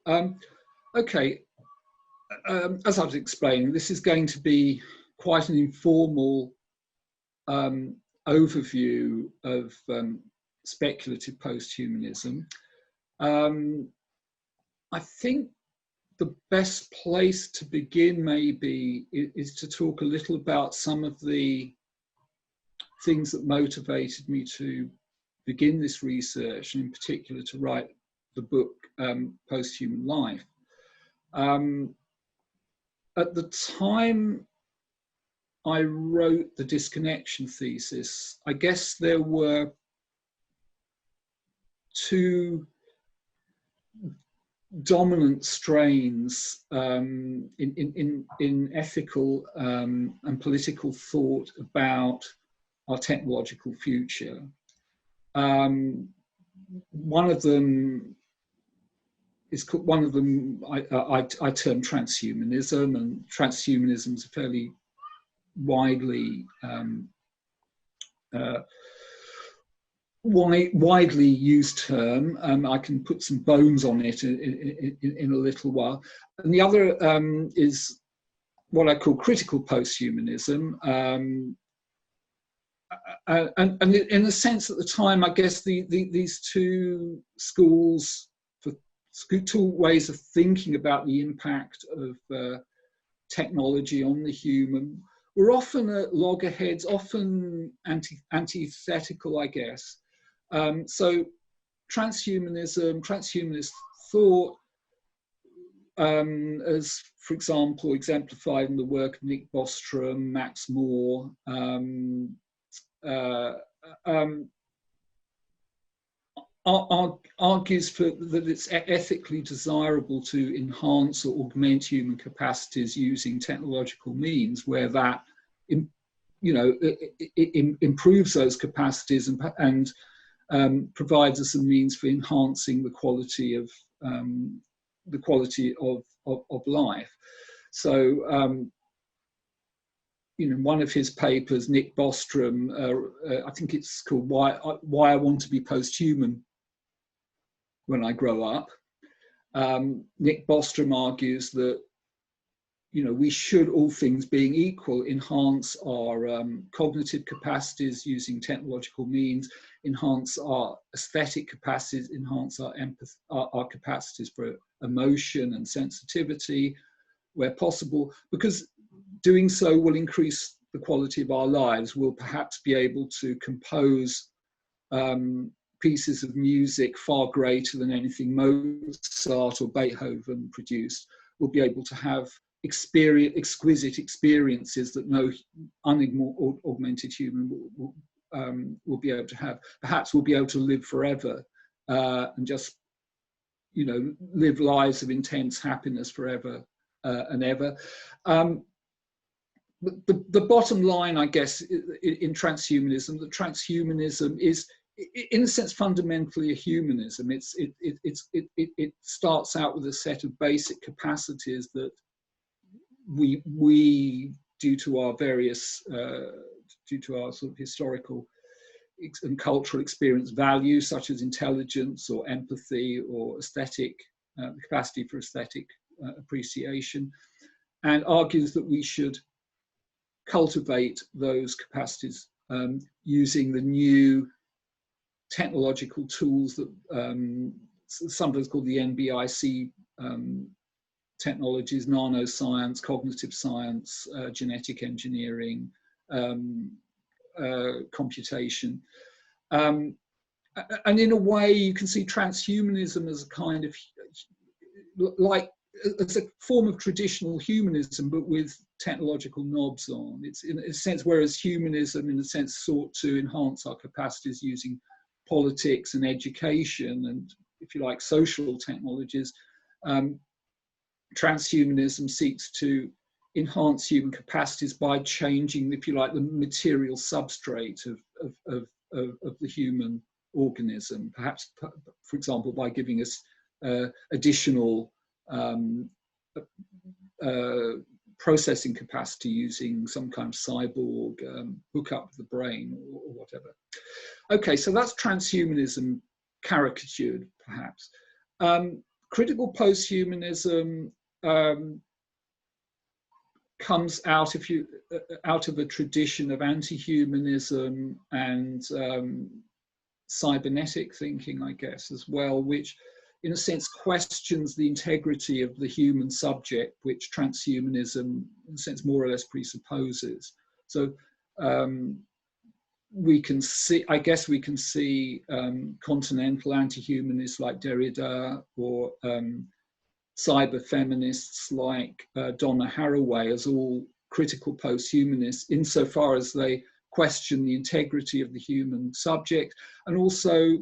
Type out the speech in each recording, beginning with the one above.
Okay, as I was explaining, this is going to be quite an informal overview of speculative posthumanism. I think the best place to begin maybe is to talk a little about some of the things that motivated me to begin this research, and in particular to write the book Post-Human Life. At the time I wrote the Disconnection thesis, I guess there were two dominant strains in ethical and political thought about our technological future. One of them is I term transhumanism, and transhumanism is a fairly widely widely used term. I can put some bones on it in a little while. And the other is what I call critical posthumanism. And in a sense, at the time, I guess these two schools, two ways of thinking about the impact of technology on the human, were often at loggerheads, often antithetical, I guess. So transhumanist thought, as, for example, exemplified in the work of Nick Bostrom, Max Moore, argues that it's ethically desirable to enhance or augment human capacities using technological means, where that, it improves those capacities and provides us a means for enhancing the quality of life. So, one of his papers, Nick Bostrom, I think it's called "Why I Want to Be Post-Human When I Grow Up." Nick Bostrom argues that, we should, all things being equal, enhance our cognitive capacities using technological means, enhance our aesthetic capacities, enhance our empathy, our capacities for emotion and sensitivity where possible, because doing so will increase the quality of our lives. We'll perhaps be able to compose pieces of music far greater than anything Mozart or Beethoven produced. We'll be able to have exquisite experiences that no unaugmented human will be able to have. Perhaps we'll be able to live forever and just, live lives of intense happiness forever and ever. The bottom line, I guess, in transhumanism, that transhumanism is, in a sense, fundamentally a humanism. It starts out with a set of basic capacities that we due to our various, due to our sort of historical and cultural experience, value, such as intelligence or empathy or aesthetic, capacity for aesthetic appreciation, and argues that we should cultivate those capacities using the new technological tools that sometimes called the NBIC technologies: nanoscience, cognitive science, genetic engineering, computation. And in a way, you can see transhumanism as a kind of, like, it's a form of traditional humanism, but with technological knobs on. It's, in a sense, whereas humanism, in a sense, sought to enhance our capacities using politics and education and, if you like, social technologies, transhumanism seeks to enhance human capacities by changing, if you like, the material substrate of the human organism, perhaps, for example, by giving us additional processing capacity using some kind of cyborg hookup of the brain or whatever. Okay, so that's transhumanism caricatured, perhaps. critical posthumanism comes out of a tradition of anti-humanism and cybernetic thinking, I guess, as well, which in a sense questions the integrity of the human subject, which transhumanism in a sense more or less presupposes. So we can see, I guess we can see continental anti-humanists like Derrida or cyber feminists like Donna Haraway as all critical post-humanists, insofar as they question the integrity of the human subject and also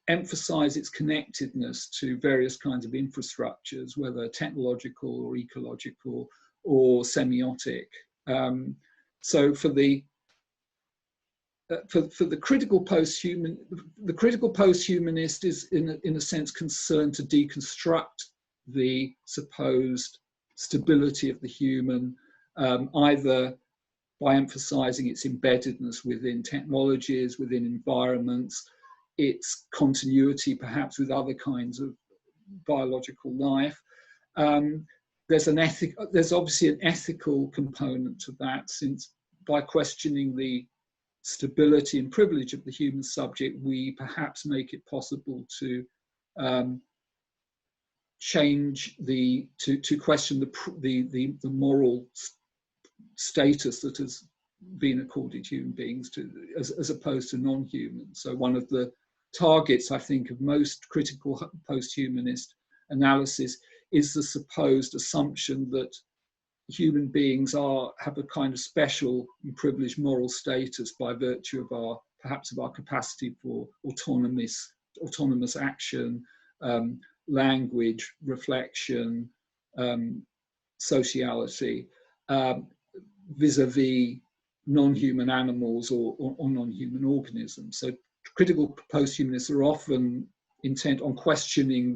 emphasize its connectedness to various kinds of infrastructures, whether technological or ecological or semiotic. So for the critical posthuman, the critical posthumanist is in a sense concerned to deconstruct the supposed stability of the human, either by emphasizing its embeddedness within technologies, within environments, its continuity perhaps with other kinds of biological life. There's obviously an ethical component to that, since by questioning the stability and privilege of the human subject, we perhaps make it possible to change to question the moral status that has been accorded human beings as opposed to non-human. So one of the targets, I think, of most critical post-humanist analysis is the supposed assumption that human beings have a kind of special and privileged moral status by virtue of perhaps our capacity for autonomous action, language, reflection, sociality, vis-a-vis non-human animals or non-human organisms. So critical posthumanists are often intent on questioning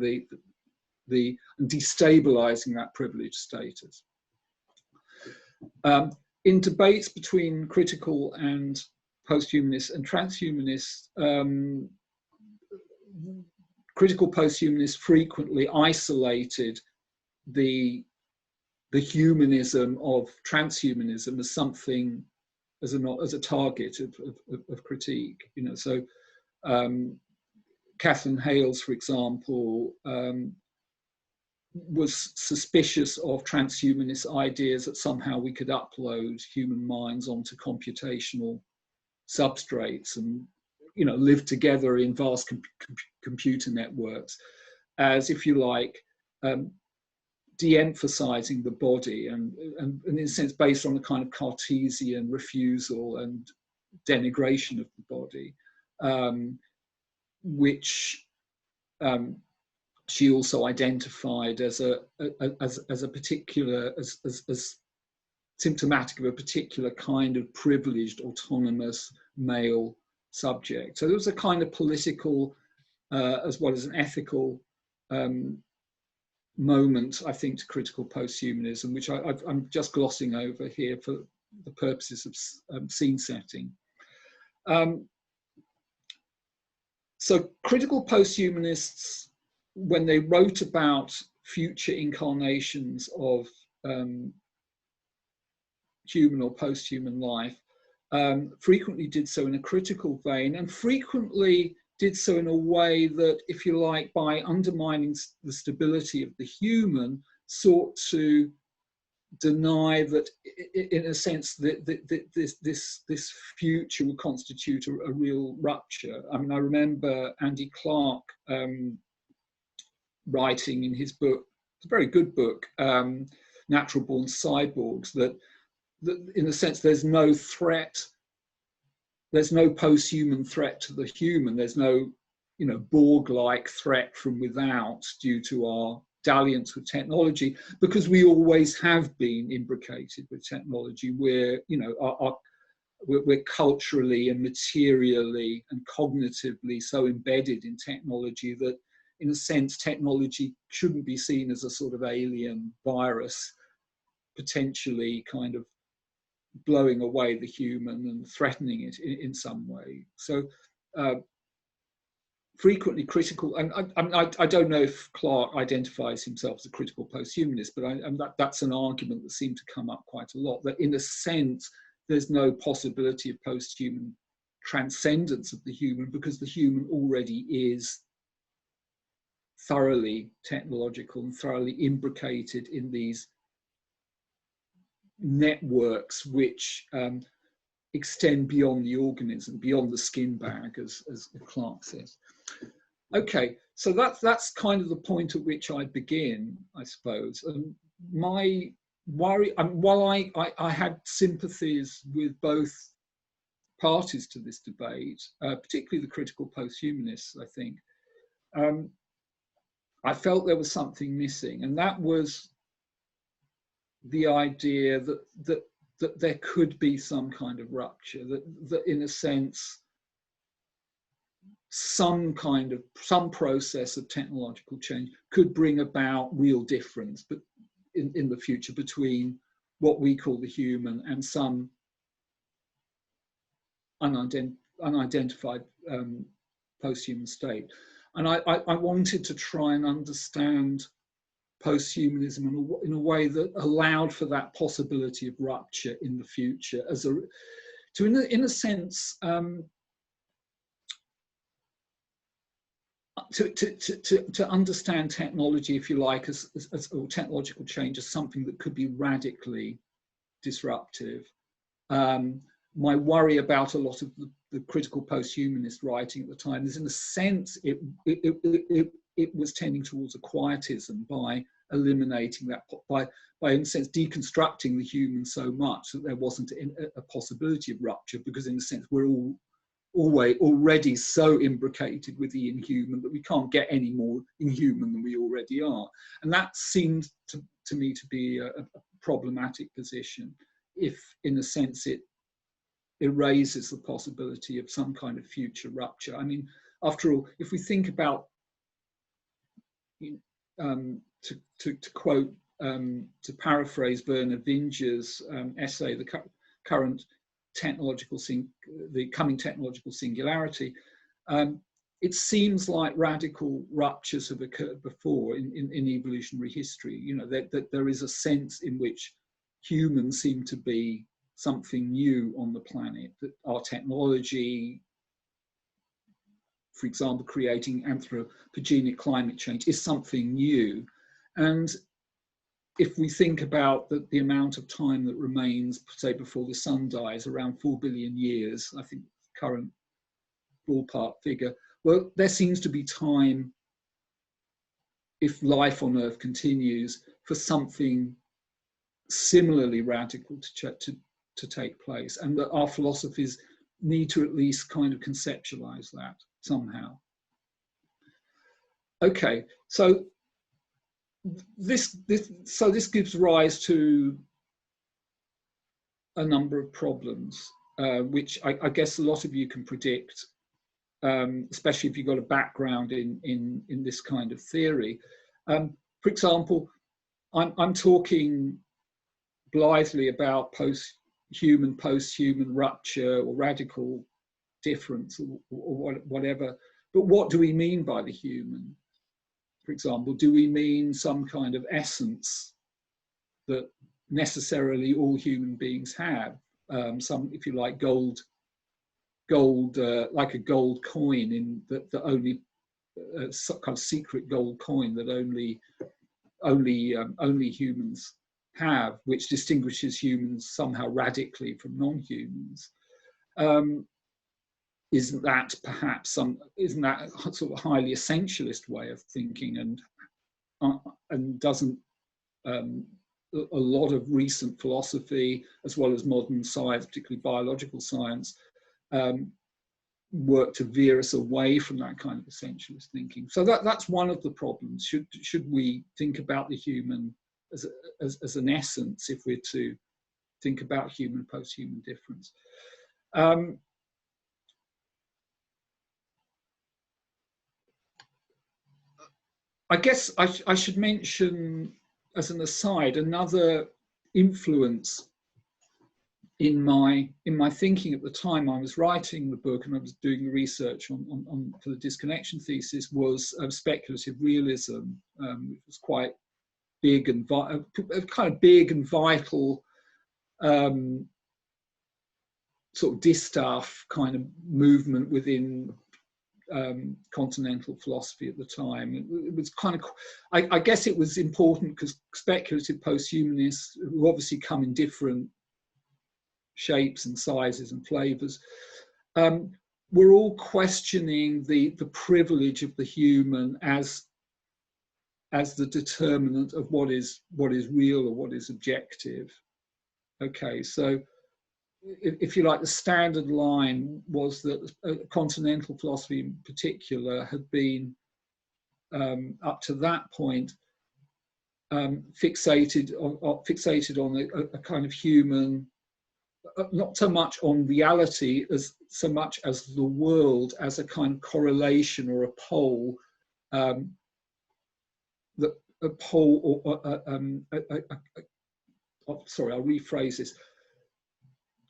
and destabilizing that privileged status. In debates between critical and posthumanists and transhumanists, critical posthumanists frequently isolated the humanism of transhumanism as something, as a target of critique. You know, so Kathleen Hales, for example, was suspicious of transhumanist ideas that somehow we could upload human minds onto computational substrates and, you know, live together in vast computer networks, as, if you like, de-emphasizing the body and in a sense based on a kind of Cartesian refusal and denigration of the body, which she also identified as symptomatic of a particular kind of privileged autonomous male subject. So there was a kind of political as well as an ethical moment, I think, to critical posthumanism, which I'm just glossing over here for the purposes of scene setting. So critical posthumanists, when they wrote about future incarnations of human or post-human life, frequently did so in a critical vein, and frequently did so in a way that, if you like, by undermining the stability of the human, sought to deny that, in a sense, that this future would constitute a real rupture. I mean, I remember Andy Clark writing in his book, it's a very good book, Natural Born Cyborgs, that in a sense there's no threat, there's no post-human threat to the human, there's no, you know, Borg-like threat from without due to our dalliance with technology, because we always have been imbricated with technology. We're, you know, we're culturally and materially and cognitively so embedded in technology that, in a sense, technology shouldn't be seen as a sort of alien virus, potentially kind of blowing away the human and threatening it in some way. So frequently critical, and I don't know if Clarke identifies himself as a critical posthumanist, but that's an argument that seemed to come up quite a lot, that in a sense there's no possibility of posthuman transcendence of the human because the human already is thoroughly technological and thoroughly imbricated in these networks which extend beyond the organism, beyond the skin bag, as Clarke says. Okay, so that's kind of the point at which I begin, I suppose. And my worry, while I had sympathies with both parties to this debate, particularly the critical posthumanists, I think, I felt there was something missing, and that was the idea that there could be some kind of rupture, that in a sense, some process of technological change could bring about real difference, but in the future between what we call the human and some unidentified posthuman state. And I wanted to try and understand posthumanism in a way that allowed for that possibility of rupture in the future, in a sense, to understand technology, if you like, or technological change as something that could be radically disruptive. My worry about a lot of the critical posthumanist writing at the time is, in a sense, it was tending towards a quietism by eliminating that, by in a sense deconstructing the human so much that there wasn't a possibility of rupture, because in a sense we're all already so imbricated with the inhuman that we can't get any more inhuman than we already are. And that seemed to me to be a problematic position, if in a sense it erases the possibility of some kind of future rupture. I mean, after all, if we think about, to quote, to paraphrase Werner Winger's essay, the coming technological singularity, it seems like radical ruptures have occurred before in evolutionary history. You know, that there is a sense in which humans seem to be something new on the planet, that our technology, for example, creating anthropogenic climate change, is something new. And if we think about the amount of time that remains, say, before the sun dies, around 4 billion years, I think current ballpark figure, well, there seems to be time, if life on Earth continues, for something similarly radical to take place, and that our philosophies need to at least kind of conceptualize that somehow. Okay, so this gives rise to a number of problems, which I guess a lot of you can predict, especially if you've got a background in this kind of theory. For example, I'm talking blithely about posthuman rupture or radical difference or whatever, but what do we mean by the human? For example, do we mean some kind of essence that necessarily all human beings have? Some, if you like, gold, like a gold coin in that only kind of secret gold coin that only humans have, which distinguishes humans somehow radically from non-humans. Isn't that perhaps isn't that a sort of highly essentialist way of thinking, and doesn't a lot of recent philosophy, as well as modern science, particularly biological science, work to veer us away from that kind of essentialist thinking? So that's one of the problems. Should we think about the human as an essence if we're to think about human post-human difference? I guess I should mention, as an aside, another influence in my thinking at the time I was writing the book and I was doing the research on for the Disconnection thesis was speculative realism, which was quite big and kind of big and vital sort of distaff kind of movement within continental philosophy at the time. It was kind of, I guess it was important because speculative posthumanists, who obviously come in different shapes and sizes and flavors, we're all questioning the privilege of the human as the determinant of what is real or what is objective. Okay, so if you like, the standard line was that continental philosophy in particular had been up to that point fixated on a kind of human, not so much on reality as so much as the world as a kind of correlation or a pole, sorry, I'll rephrase this.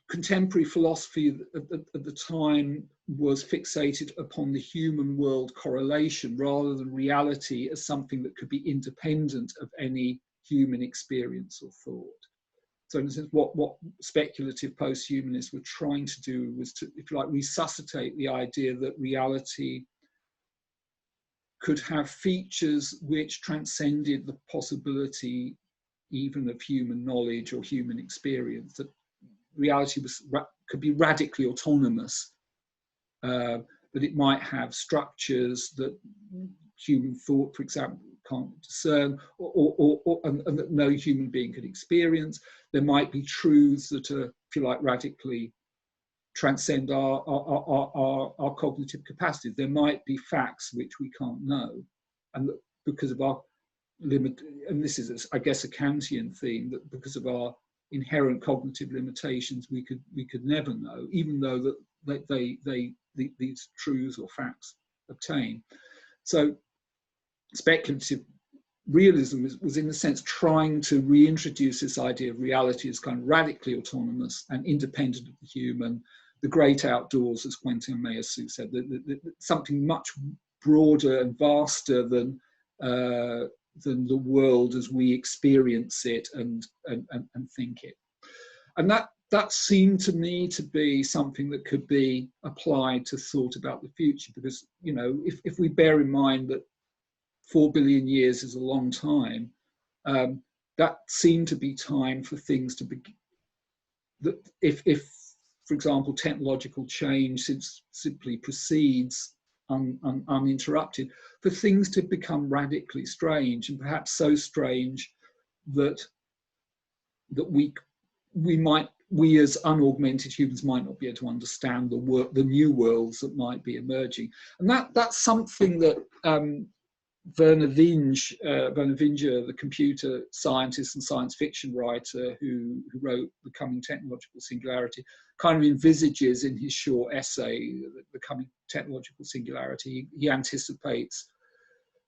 Contemporary philosophy at the time was fixated upon the human world correlation rather than reality as something that could be independent of any human experience or thought. So in a sense, what speculative posthumanists were trying to do was to, if you like, resuscitate the idea that reality could have features which transcended the possibility even of human knowledge or human experience, that reality could be radically autonomous, that it might have structures that human thought, for example, can't discern, and that no human being could experience. There might be truths that are, if you like, radically transcend our cognitive capacities. There might be facts which we can't know, and that because of our limit, and this is, I guess, a Kantian theme, that because of our inherent cognitive limitations, we could never know, even though that these truths or facts obtain. So speculative realism was in a sense trying to reintroduce this idea of reality as kind of radically autonomous and independent of the human, the great outdoors, as Quentin Meillassoux said, something much broader and vaster than the world as we experience it and think it. And that seemed to me to be something that could be applied to thought about the future, because, you know, if we bear in mind that 4 billion years is a long time, that seemed to be time for things to be, that if for example, technological change simply proceeds uninterrupted, for things to become radically strange, and perhaps so strange that we as unaugmented humans might not be able to understand the new worlds that might be emerging. And that's something that Vernor Vinge, the computer scientist and science fiction writer who wrote The Coming Technological Singularity, kind of envisages in his short essay, The Coming Technological Singularity. He anticipates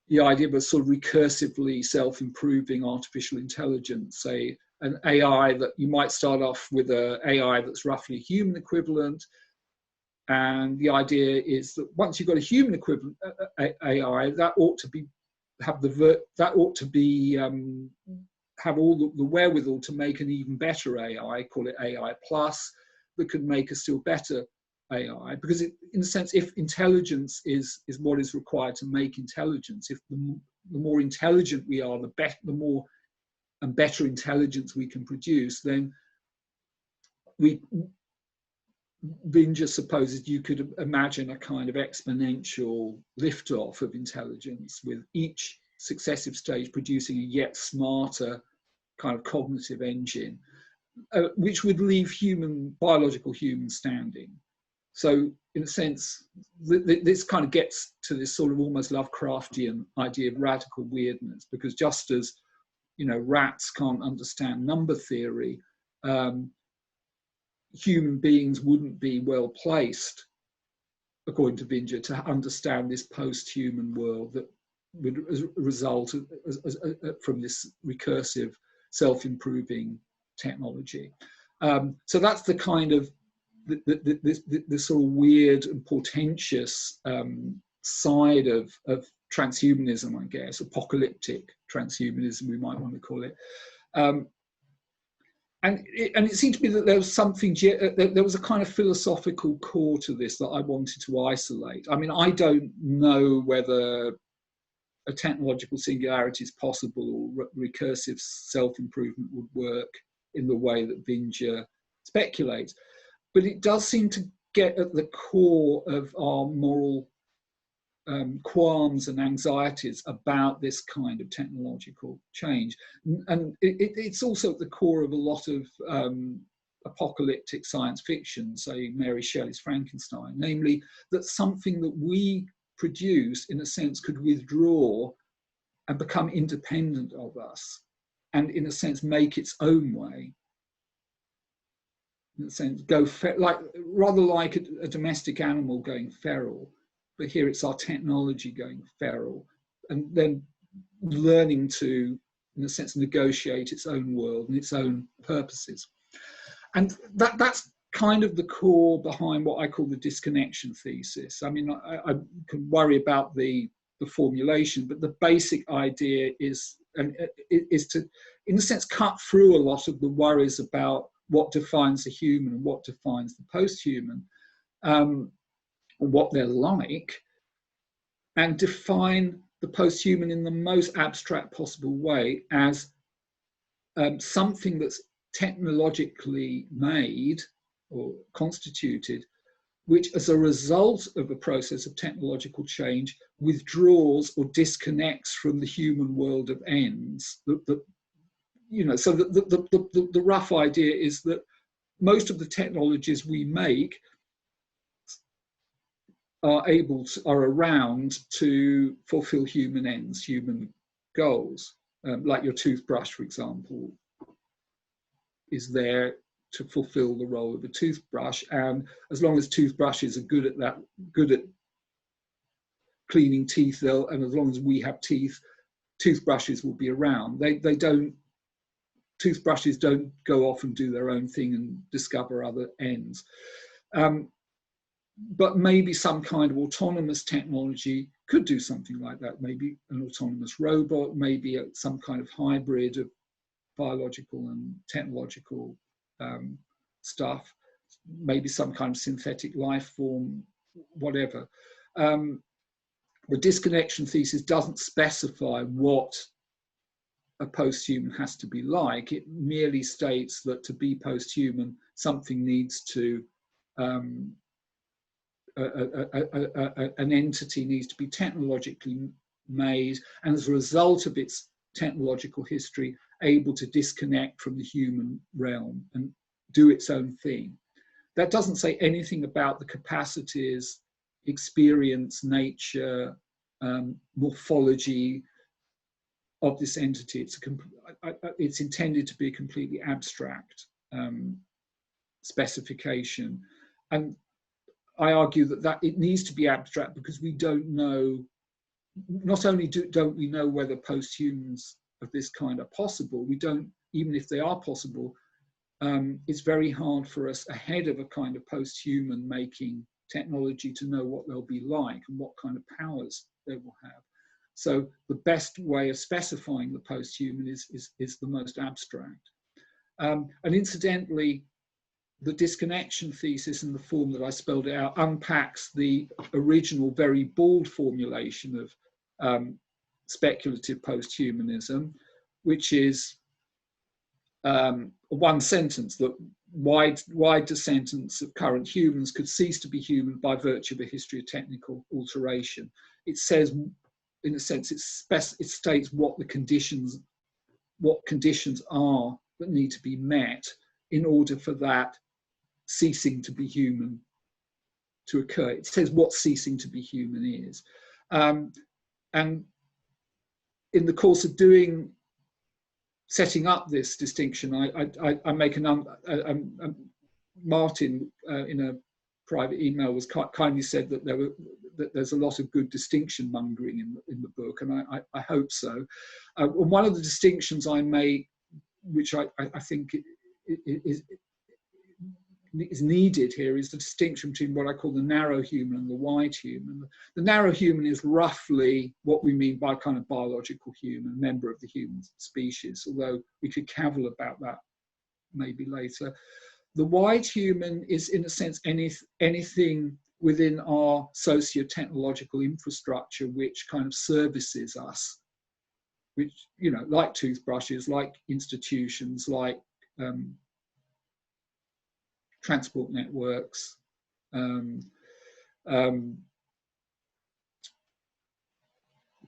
the idea of a sort of recursively self-improving artificial intelligence, say an AI that you might start off with an AI that's roughly a human equivalent. And the idea is that once you've got a human equivalent AI, that ought to have all the wherewithal to make an even better AI, call it AI plus, that could make a still better AI. Because in a sense, if intelligence is what is required to make intelligence, if the more intelligent we are, the more and better intelligence we can produce, then Vinge supposes you could imagine a kind of exponential liftoff of intelligence, with each successive stage producing a yet smarter kind of cognitive engine, which would leave biological humans standing. So in a sense, this kind of gets to this sort of almost Lovecraftian idea of radical weirdness, because just as, you know, rats can't understand number theory, human beings wouldn't be well placed, according to Vinge, to understand this post-human world that would result from this recursive self-improving technology. So that's the kind of the sort of weird and portentous side of transhumanism, I guess, apocalyptic transhumanism, we might want to call it. And it seemed to me that there was something, there was a kind of philosophical core to this that I wanted to isolate. I mean, I don't know whether a technological singularity is possible or recursive self-improvement would work in the way that Binger speculates. But it does seem to get at the core of our moral qualms and anxieties about this kind of technological change. And it's also at the core of a lot of apocalyptic science fiction, say Mary Shelley's Frankenstein, namely that something that we produce, in a sense, could withdraw and become independent of us, and in a sense make its own way. In a sense, rather like a domestic animal going feral, but here it's our technology going feral, and then learning to, in a sense, negotiate its own world and its own purposes. And that's kind of the core behind what I call the disconnection thesis. I mean, I can worry about the formulation, but the basic idea is to, in a sense, cut through a lot of the worries about what defines the human and what defines the post-human, what they're like, and define the post-human in the most abstract possible way as something that's technologically made or constituted, which as a result of a process of technological change withdraws or disconnects from the human world of ends. You know, so the rough idea is that most of the technologies we make are around to fulfill human ends, human goals. Like your toothbrush, for example, is there to fulfill the role of a toothbrush, and as long as toothbrushes are good at cleaning teeth, and as long as we have teeth, toothbrushes will be around. Toothbrushes don't go off and do their own thing and discover other ends. But maybe some kind of autonomous technology could do something like that. Maybe an autonomous robot, maybe some kind of hybrid of biological and technological stuff, maybe some kind of synthetic life form, whatever. The disconnection thesis doesn't specify what a post-human has to be like. It merely states that to be post-human, something needs to, an entity needs to be technologically made, and as a result of its technological history, able to disconnect from the human realm and do its own thing. That doesn't say anything about the capacities, experience, nature, morphology of this entity. It's intended to be a completely abstract specification. And I argue that it needs to be abstract because we don't know, not only don't we know whether post-humans of this kind are possible, we don't, even if they are possible, it's very hard for us ahead of a kind of post-human making technology to know what they'll be like and what kind of powers they will have. So the best way of specifying the post-human is the most abstract. And incidentally, the disconnection thesis in the form that I spelled it out unpacks the original very bald formulation of speculative posthumanism, which is one sentence, that wide descendants of current humans could cease to be human by virtue of a history of technical alteration. It says, in a sense, it states what the conditions are that need to be met in order for that ceasing to be human to occur. It says what ceasing to be human is. And in the course of setting up this distinction, I make Martin in a private email was kindly said that there's a lot of good distinction mongering in the book, and I hope so. One of the distinctions I make, which I think is needed here is the distinction between what I call the narrow human and the wide human. The narrow human is roughly what we mean by kind of biological human, member of the human species, although we could cavil about that maybe later. The wide human is, in a sense, anything within our socio-technological infrastructure which kind of services us, which, you know, like toothbrushes, like institutions, like transport networks,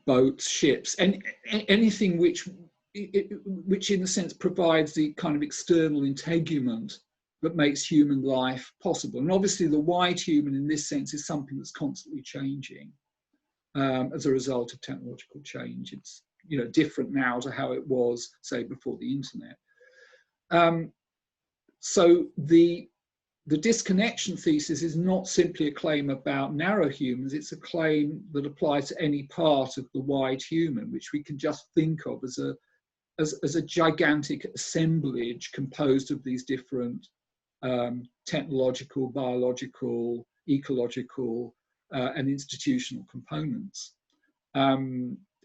boats, ships, and anything which in a sense provides the kind of external integument that makes human life possible. And obviously the wide human in this sense is something that's constantly changing as a result of technological change. It's, you know, different now to how it was, say, before the internet. So the disconnection thesis is not simply a claim about narrow humans, it's a claim that applies to any part of the wide human, which we can just think of as a gigantic assemblage composed of these different technological, biological, ecological, and institutional components.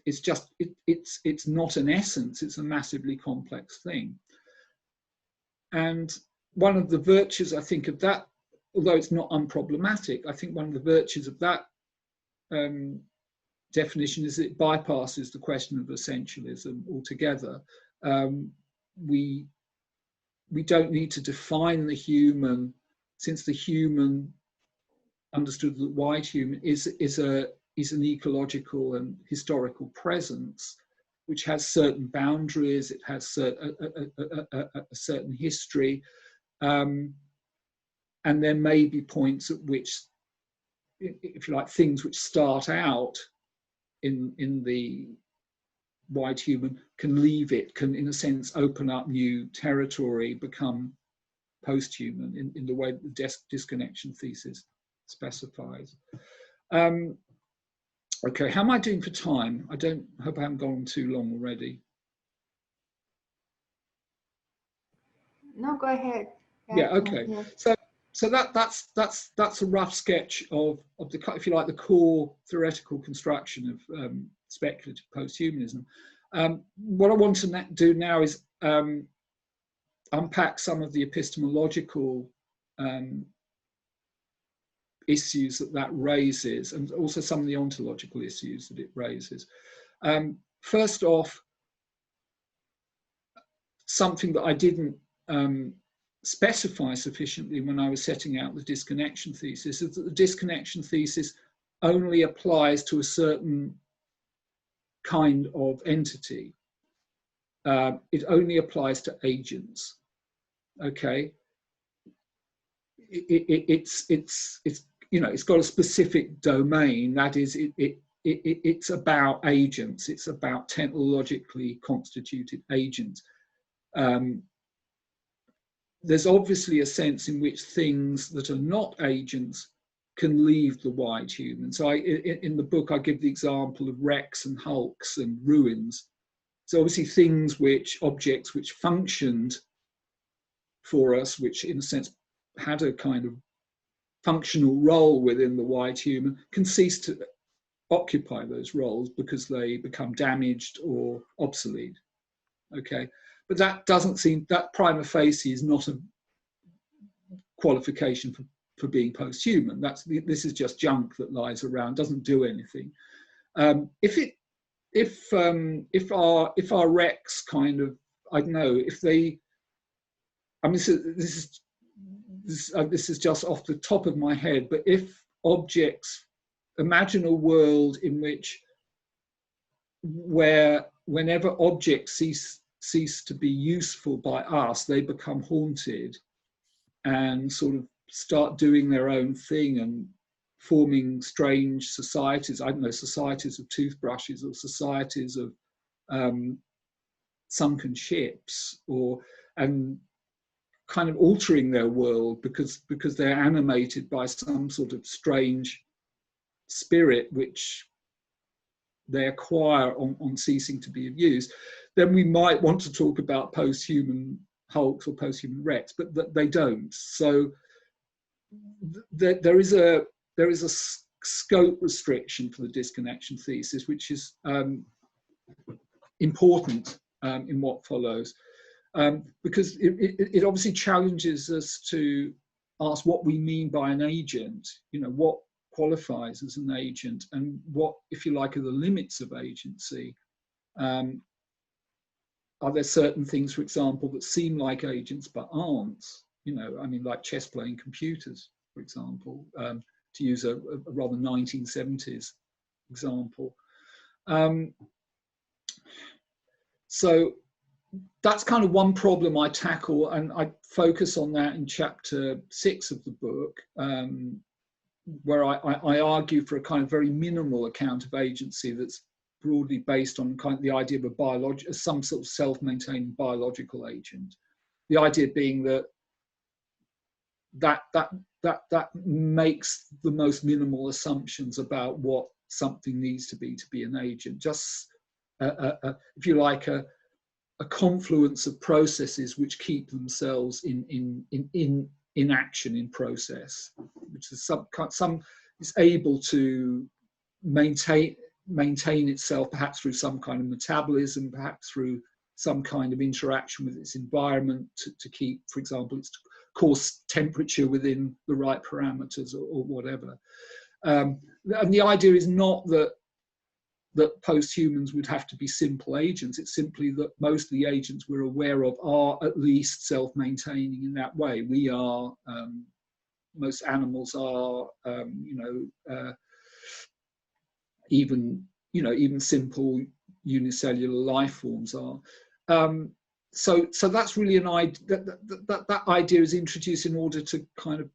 It's just, it's not an essence, it's a massively complex thing. And one of the virtues, I think, of that, although it's not unproblematic, I think one of the virtues of that definition is it bypasses the question of essentialism altogether. We don't need to define the human, since the human, understood that wide human, is an ecological and historical presence, which has certain boundaries, it has a certain history, and there may be points at which, if you like, things which start out in the wide human can leave it, can in a sense open up new territory, become post-human in the way that the disconnection thesis specifies. Okay, how am I doing for time? I hope I haven't gone too long already. No, go ahead. Yeah, okay. So that's a rough sketch of the, if you like, the core theoretical construction of speculative posthumanism. What I want to do now is unpack some of the epistemological issues that raises, and also some of the ontological issues that it raises. First off, something that I didn't specify sufficiently when I was setting out the disconnection thesis is that the disconnection thesis only applies to a certain kind of entity. It only applies to agents. Okay, it's you know, it's got a specific domain. That is, it's about agents. It's about technologically constituted agents. There's obviously a sense in which things that are not agents can leave the wide human. So in the book, I give the example of wrecks and hulks and ruins. So obviously objects which functioned for us, which in a sense had a kind of functional role within the wide human, can cease to occupy those roles because they become damaged or obsolete. Okay, but that doesn't seem, that prima facie is not a qualification for being post-human. This is just junk that lies around, doesn't do anything. If our wrecks kind of, I don't know, if they, I mean, this is just off the top of my head, but if objects, imagine a world in which, whenever objects cease to be useful by us, they become haunted and sort of start doing their own thing and forming strange societies. I don't know, societies of toothbrushes or societies of sunken ships, and kind of altering their world because they're animated by some sort of strange spirit which they acquire on ceasing to be of use, then we might want to talk about post-human hulks or post-human wrecks, but they don't. So there is a scope restriction for the disconnection thesis, which is important in what follows, because it obviously challenges us to ask what we mean by an agent. You know, what qualifies as an agent, and what, if you like, are the limits of agency. Are there certain things, for example, that seem like agents but aren't? You know, I mean, like chess playing computers, for example, to use a rather 1970s example. So that's kind of one problem I tackle, and I focus on that in chapter 6 of the book, where I argue for a kind of very minimal account of agency that's broadly based on kind of the idea of some sort of self-maintaining biological agent. The idea being that makes the most minimal assumptions about what something needs to be an agent. Just if you like, a confluence of processes which keep themselves in action, in process, which is some is able to maintain itself, perhaps through some kind of metabolism, perhaps through some kind of interaction with its environment to keep, for example, its course temperature within the right parameters, or whatever. And the idea is not that posthumans would have to be simple agents. It's simply that most of the agents we're aware of are at least self-maintaining in that way. We are, most animals are, even simple unicellular life forms are. So that's really an idea. That idea is introduced in order to kind of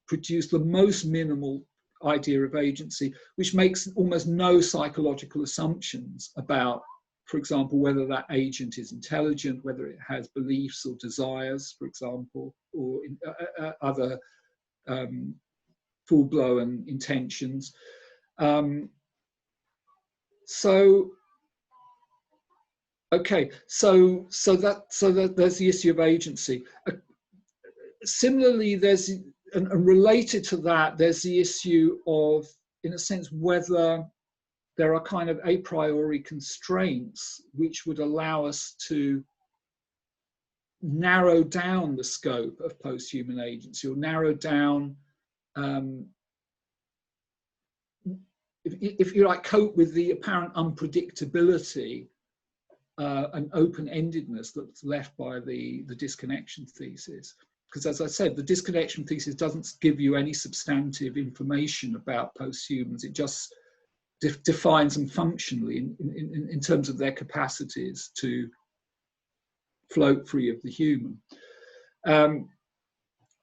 produce the most minimal idea of agency, which makes almost no psychological assumptions about, for example, whether that agent is intelligent, whether it has beliefs or desires, for example, or other full-blown intentions. So there's the issue of agency. Similarly, and related to that, there's the issue of, in a sense, whether there are kind of a priori constraints which would allow us to narrow down the scope of post-human agency, or narrow down, if you like, cope with the apparent unpredictability and open-endedness that's left by the disconnection thesis. Because, as I said, the disconnection thesis doesn't give you any substantive information about posthumans. It just defines them functionally in terms of their capacities to float free of the human.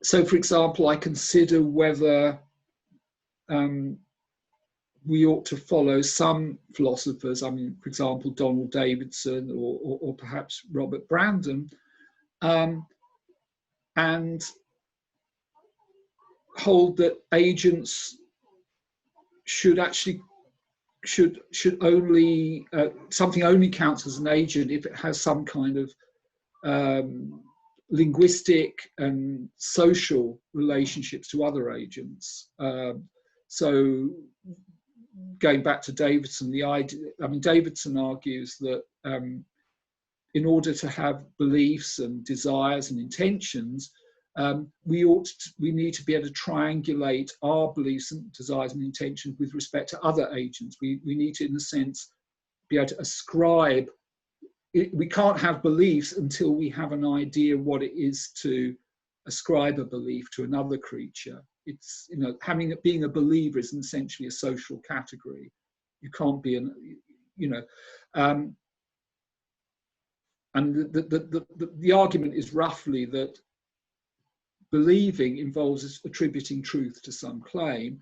So, for example, I consider whether we ought to follow some philosophers, I mean, for example, Donald Davidson or perhaps Robert Brandom, and hold that agents should only, something only counts as an agent if it has some kind of linguistic and social relationships to other agents. So going back to Davidson, Davidson argues that in order to have beliefs and desires and intentions, we need to be able to triangulate our beliefs and desires and intentions with respect to other agents. We need to, in a sense, be able to ascribe. We can't have beliefs until we have an idea what it is to ascribe a belief to another creature. It's, being a believer is essentially a social category. You can't be and the argument is roughly that believing involves attributing truth to some claim.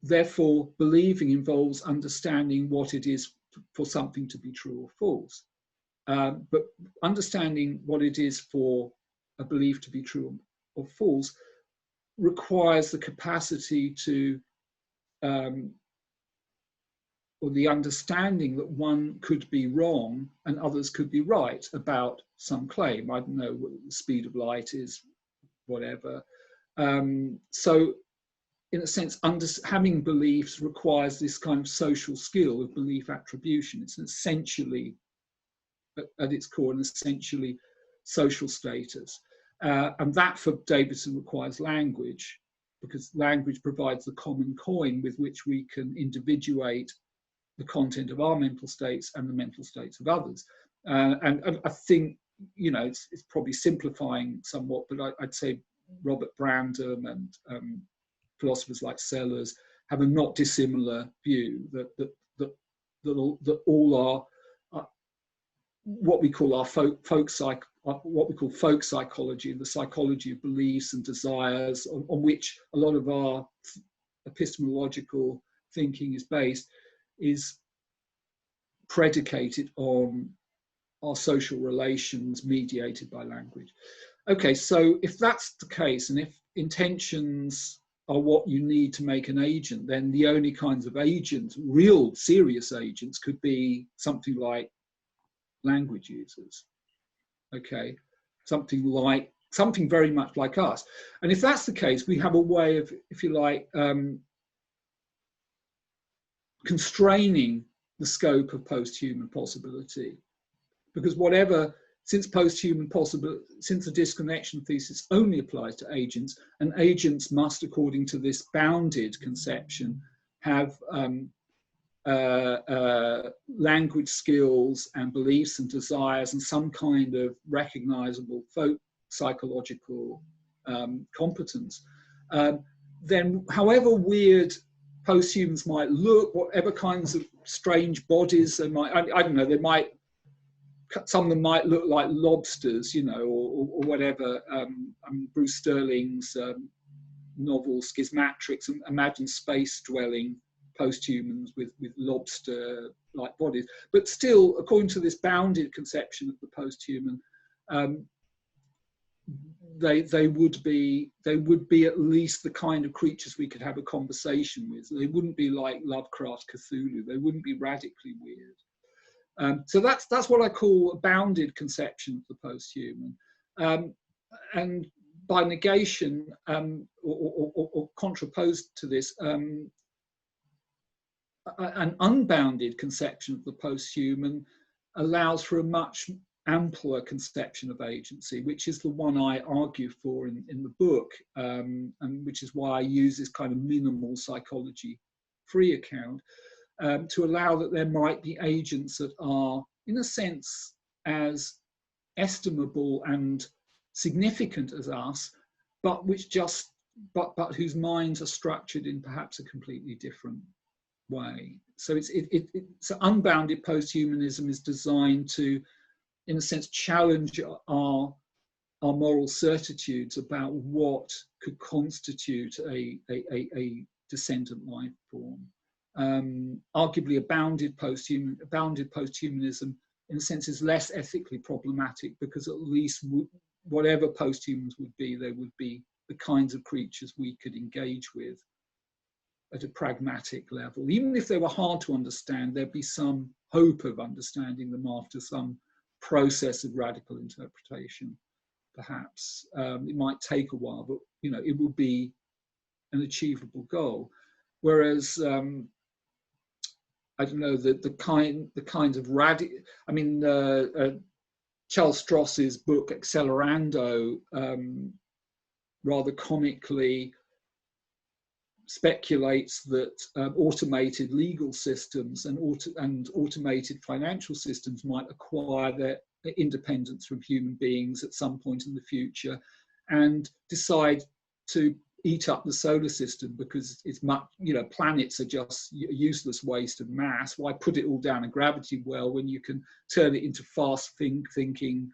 Therefore, believing involves understanding what it is for something to be true or false. But understanding what it is for a belief to be true or false requires the capacity to, or the understanding that one could be wrong and others could be right about some claim. I don't know what the speed of light is, whatever. So in a sense, having beliefs requires this kind of social skill of belief attribution. It's essentially, at its core, an essentially social status. And that for Davidson requires language, because language provides the common coin with which we can individuate the content of our mental states and the mental states of others. And I think, you know, it's probably simplifying somewhat, but I'd say Robert Brandom and philosophers like Sellers have a not dissimilar view that all our what we call our folk psychology, the psychology of beliefs and desires, on which a lot of our epistemological thinking is based, is predicated on our social relations mediated by language. Okay, so if that's the case, and if intentions are what you need to make an agent, then the only kinds of agents, real serious agents, could be something like language users. Okay, something very much like us. And if that's the case, we have a way of, if you like, constraining the scope of post-human possibility, because since the disconnection thesis only applies to agents, and agents must, according to this bounded conception, have language skills and beliefs and desires and some kind of recognizable folk psychological competence, then however weird posthumans might look, whatever kinds of strange bodies they might, I don't know, some of them might look like lobsters, you know, or whatever. Bruce Sterling's novel Schismatrix, imagine space-dwelling posthumans with lobster-like bodies. But still, according to this bounded conception of the posthuman, they would be at least the kind of creatures we could have a conversation with. They wouldn't be like Lovecraft Cthulhu. They wouldn't be radically weird. So that's what I call a bounded conception of the posthuman. And by negation, or contraposed to this, an unbounded conception of the posthuman allows for a much ampler conception of agency, which is the one I argue for in the book, and which is why I use this kind of minimal psychology-free account. To allow that there might be agents that are, in a sense, as estimable and significant as us, but whose minds are structured in perhaps a completely different way. So so unbounded posthumanism is designed to, in a sense, challenge our moral certitudes about what could constitute a descendant life form. Arguably, bounded posthumanism, in a sense, is less ethically problematic, because at least whatever posthumans would be, they would be the kinds of creatures we could engage with at a pragmatic level. Even if they were hard to understand, there'd be some hope of understanding them after some process of radical interpretation, perhaps. It might take a while, but you know, it would be an achievable goal. Whereas I don't know, the kinds of radical, I mean, Charles Stross's book Accelerando rather comically speculates that automated legal systems and automated financial systems might acquire their independence from human beings at some point in the future and decide to eat up the solar system because it's much, you know, planets are just a useless waste of mass. Why put it all down a gravity well when you can turn it into fast thinking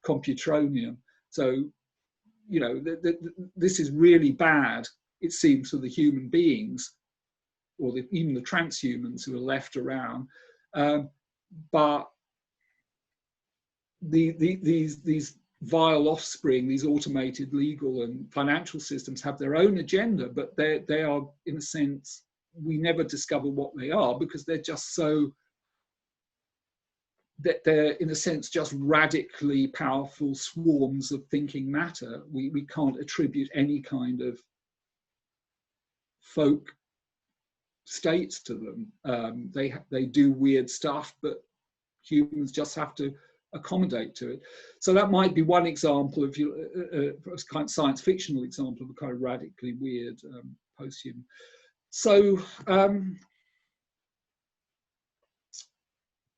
computronium? So, you know, this is really bad, it seems, for the human beings, or even the transhumans who are left around. But these vile offspring, these automated legal and financial systems, have their own agenda, but they are, in a sense, we never discover what they are because they're just so that they're, in a sense, just radically powerful swarms of thinking matter. We can't attribute any kind of folk states to them. They do weird stuff, but humans just have to accommodate to it. So that might be one example of a kind of science fictional example of a kind of radically weird posthuman. So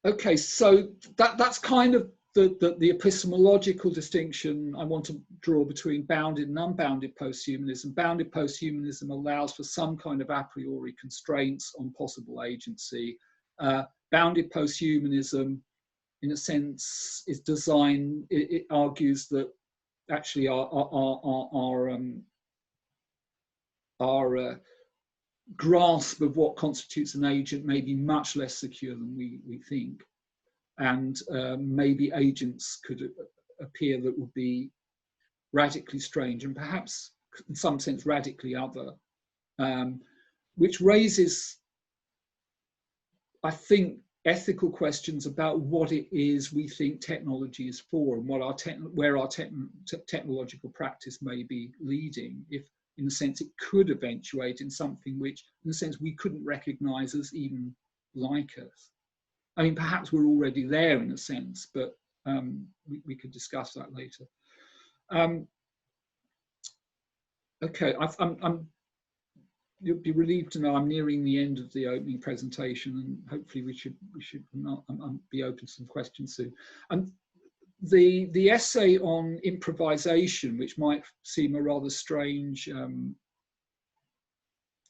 okay, so that's kind of the epistemological distinction I want to draw between bounded and unbounded posthumanism. Bounded posthumanism allows for some kind of a priori constraints on possible agency. Bounded posthumanism, in a sense, is designed, it argues that actually our grasp of what constitutes an agent may be much less secure than we think. And maybe agents could appear that would be radically strange and perhaps in some sense radically other, which raises, I think, ethical questions about what it is we think technology is for and what where our technological practice may be leading, if in a sense it could eventuate in something which in a sense we couldn't recognize as even like us. I mean, perhaps we're already there in a sense, but we could discuss that later. Okay, you'll be relieved to know I'm nearing the end of the opening presentation, and hopefully we should be open to some questions soon. The essay on improvisation, which might seem a rather strange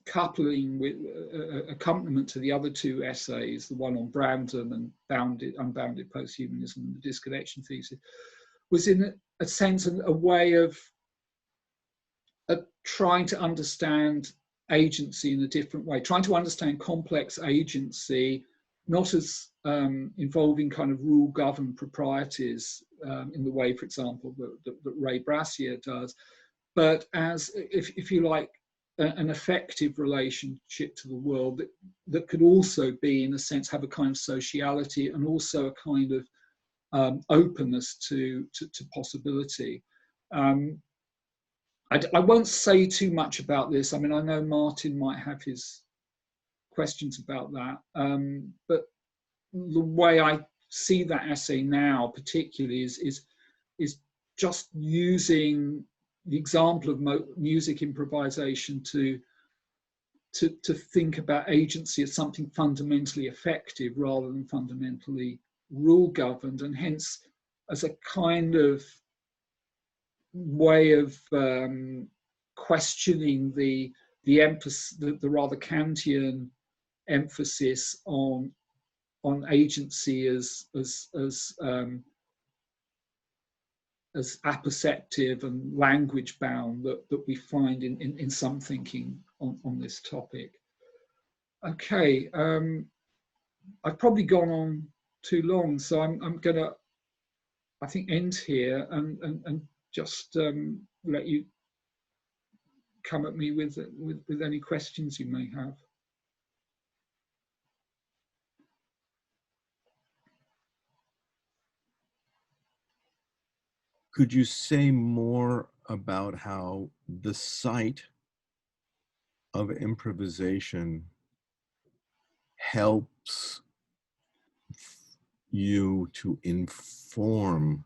coupling with accompaniment to the other two essays, the one on Brandom and Unbounded Posthumanism and the Disconnection thesis, was in a sense a way of trying to understand agency in a different way, trying to understand complex agency, not as involving kind of rule-governed proprieties in the way, for example, that Ray Brassier does, but as, if you like, an effective relationship to the world that could also be, in a sense, have a kind of sociality and also a kind of openness to possibility. I won't say too much about this. I mean, I know Martin might have his questions about that, but the way I see that essay now, particularly, is just using the example of music improvisation to think about agency as something fundamentally effective rather than fundamentally rule governed, and hence as a kind of way of questioning the emphasis, the rather Kantian emphasis on agency as apperceptive and language bound that we find in some thinking on this topic. Okay, I've probably gone on too long, so I'm gonna, I think, end here and just let you come at me with any questions you may have. Could you say more about how the site of improvisation helps you to inform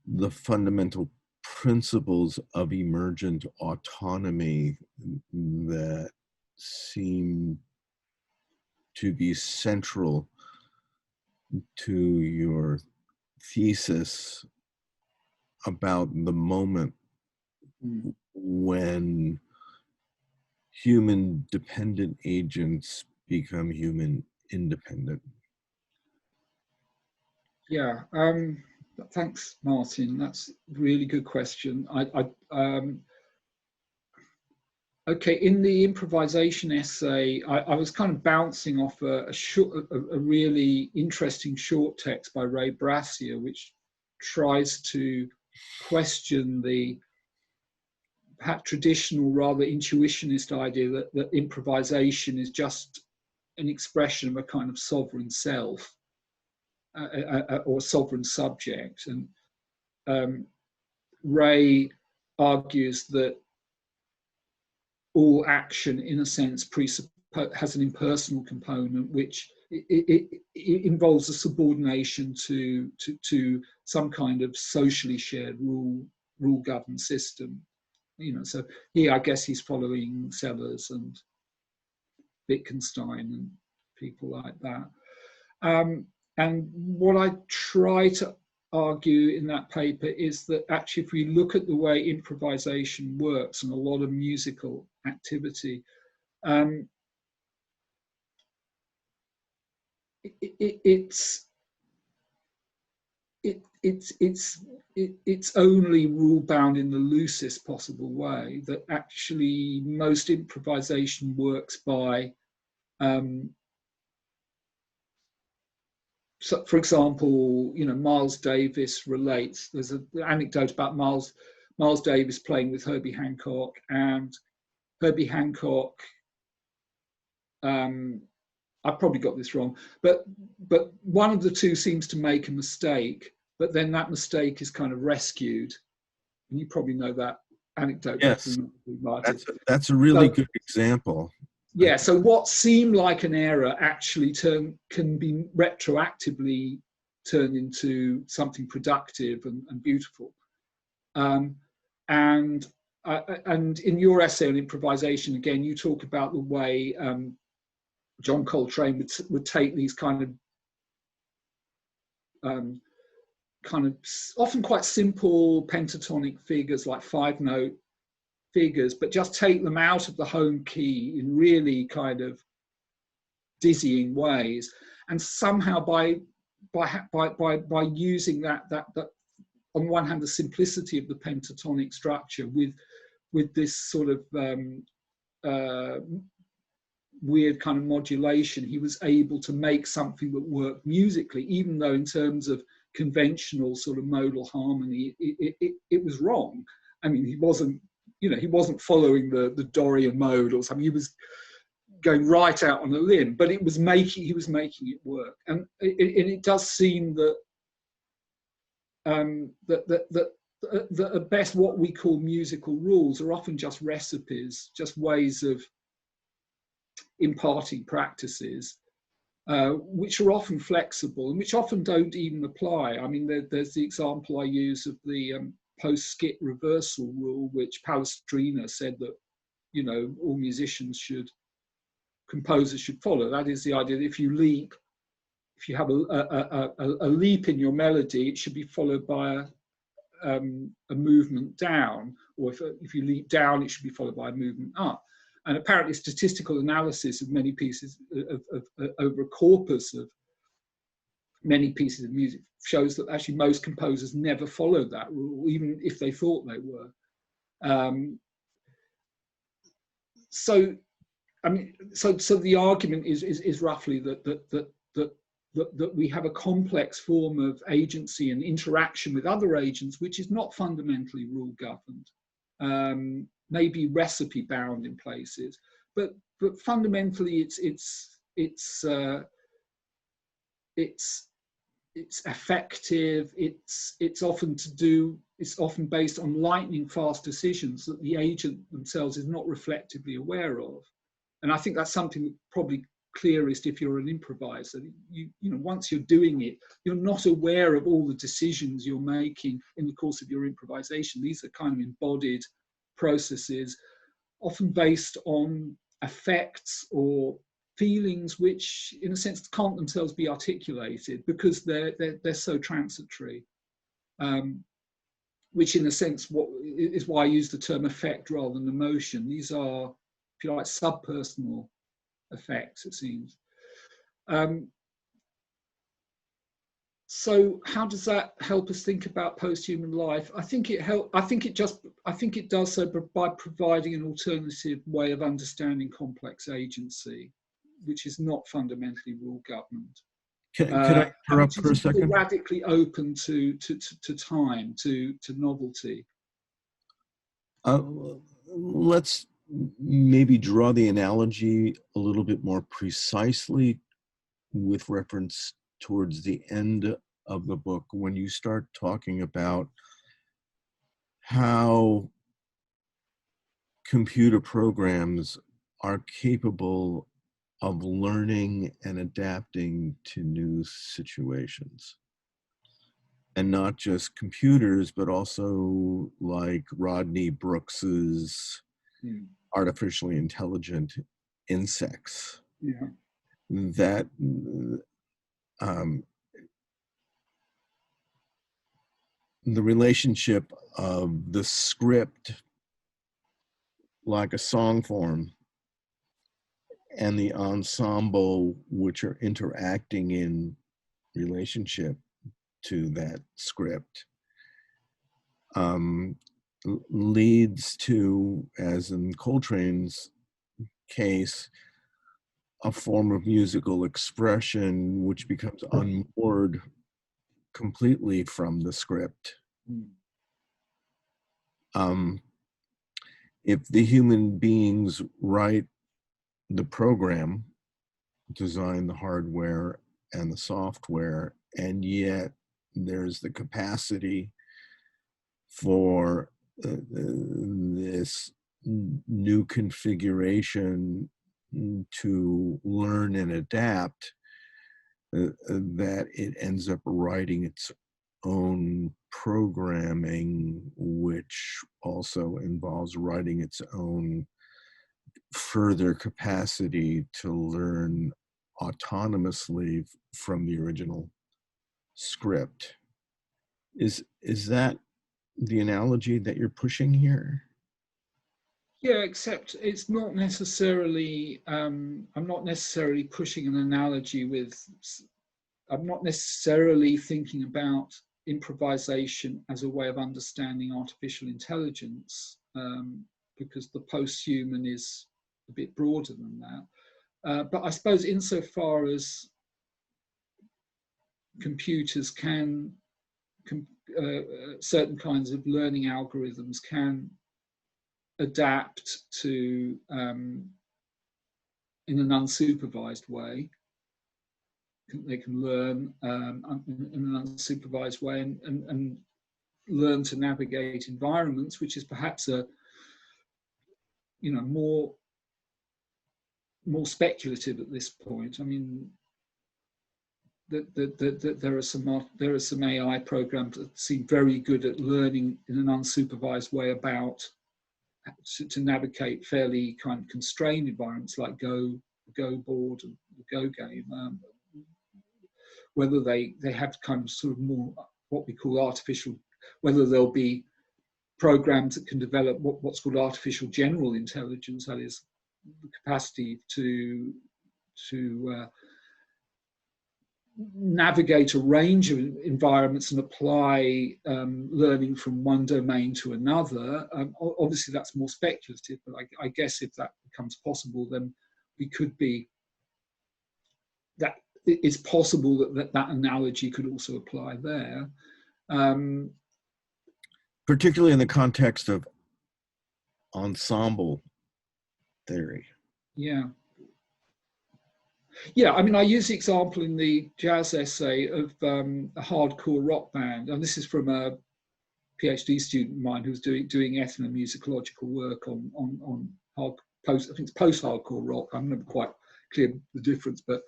the fundamental principles of emergent autonomy that seem to be central to your thesis about the moment when human dependent agents become human independent? Yeah, thanks, Martin. That's a really good question. Okay, in the improvisation essay, I was kind of bouncing off a really interesting short text by Ray Brassier, which tries to question the perhaps traditional, rather intuitionist idea that improvisation is just an expression of a kind of sovereign self. or sovereign subject. And Ray argues that all action, in a sense, has an impersonal component, which it involves a subordination to some kind of socially shared rule-governed system. So here I guess he's following Sellers and Wittgenstein and people like that. And what I try to argue in that paper is that actually, if we look at the way improvisation works and a lot of musical activity, it's only rule bound in the loosest possible way. That actually most improvisation works by so, for example, Miles Davis relates. There's an anecdote about Miles Davis playing with Herbie Hancock, and Herbie Hancock. I probably got this wrong, but one of the two seems to make a mistake, but then that mistake is kind of rescued, and you probably know that anecdote. Yes, that's a really good example. Yeah, so what seemed like an error actually can be retroactively turned into something productive and beautiful. And in your essay on improvisation, again, you talk about the way John Coltrane would take these kind of often quite simple pentatonic figures, like 5-note figures, but just take them out of the home key in really kind of dizzying ways, and somehow by using that on one hand the simplicity of the pentatonic structure with this sort of weird kind of modulation, he was able to make something that worked musically, even though in terms of conventional sort of modal harmony it was wrong. I mean, he wasn't following the Dorian mode or something. He was going right out on a limb, but he was making it work. And it does seem that that at best what we call musical rules are often just recipes, just ways of imparting practices, which are often flexible and which often don't even apply. I mean, there's the example I use of the post-skit reversal rule, which Palestrina said that, all composers should follow. That is the idea that if you have a leap in your melody, it should be followed by a movement down, or if you leap down, it should be followed by a movement up. And apparently statistical analysis of many pieces over a corpus of many pieces of music shows that actually most composers never followed that rule, even if they thought they were. So the argument is roughly that we have a complex form of agency and interaction with other agents, which is not fundamentally rule governed, maybe recipe bound in places, but fundamentally it's effective. It's often based on lightning fast decisions that the agent themselves is not reflectively aware of. And I think that's something that's probably clearest if you're an improviser. Once you're doing it, you're not aware of all the decisions you're making in the course of your improvisation. These are kind of embodied processes, often based on affects or feelings which, in a sense, can't themselves be articulated because they're so transitory. Which, in a sense, is why I use the term affect rather than emotion. These are, if you like, subpersonal effects, it seems. So how does that help us think about post-human life? I think it does so by providing an alternative way of understanding complex agency, which is not fundamentally rule governed. Can I interrupt for a second? Radically open to time, to novelty. Let's maybe draw the analogy a little bit more precisely with reference towards the end of the book when you start talking about how computer programs are capable of learning and adapting to new situations. And not just computers, but also like Rodney Brooks's artificially intelligent insects. Yeah. That the relationship of the script, like a song form, and the ensemble, which are interacting in relationship to that script, leads to, as in Coltrane's case, a form of musical expression which becomes unmoored completely from the script. If the human beings write the program, design the hardware and the software, and yet there's the capacity for this new configuration to learn and adapt, that it ends up writing its own programming, which also involves writing its own further capacity to learn autonomously from the original script. Is that the analogy that you're pushing here? Yeah, except it's not necessarily, I'm not necessarily pushing an analogy with, I'm not necessarily thinking about improvisation as a way of understanding artificial intelligence, because the post-human is a bit broader than that. But I suppose insofar as computers can, certain kinds of learning algorithms can adapt to, in an unsupervised way. They can learn in an unsupervised way and learn to navigate environments, which is perhaps a, more speculative at this point. I mean, there are some AI programs that seem very good at learning in an unsupervised way about to navigate fairly kind of constrained environments like Go board and the Go game. Whether they have kind of sort of more what we call artificial, whether there'll be programs that can develop what's called artificial general intelligence, that is the capacity to navigate a range of environments and apply learning from one domain to another. Obviously that's more speculative, but I guess if that becomes possible, then we could be, that it's possible that analogy could also apply there. Particularly in the context of ensemble theory. Yeah. Yeah, I mean, I use the example in the jazz essay of a hardcore rock band, and this is from a PhD student of mine who's doing ethnomusicological work on I think it's post-hardcore rock. I'm never quite clear the difference, but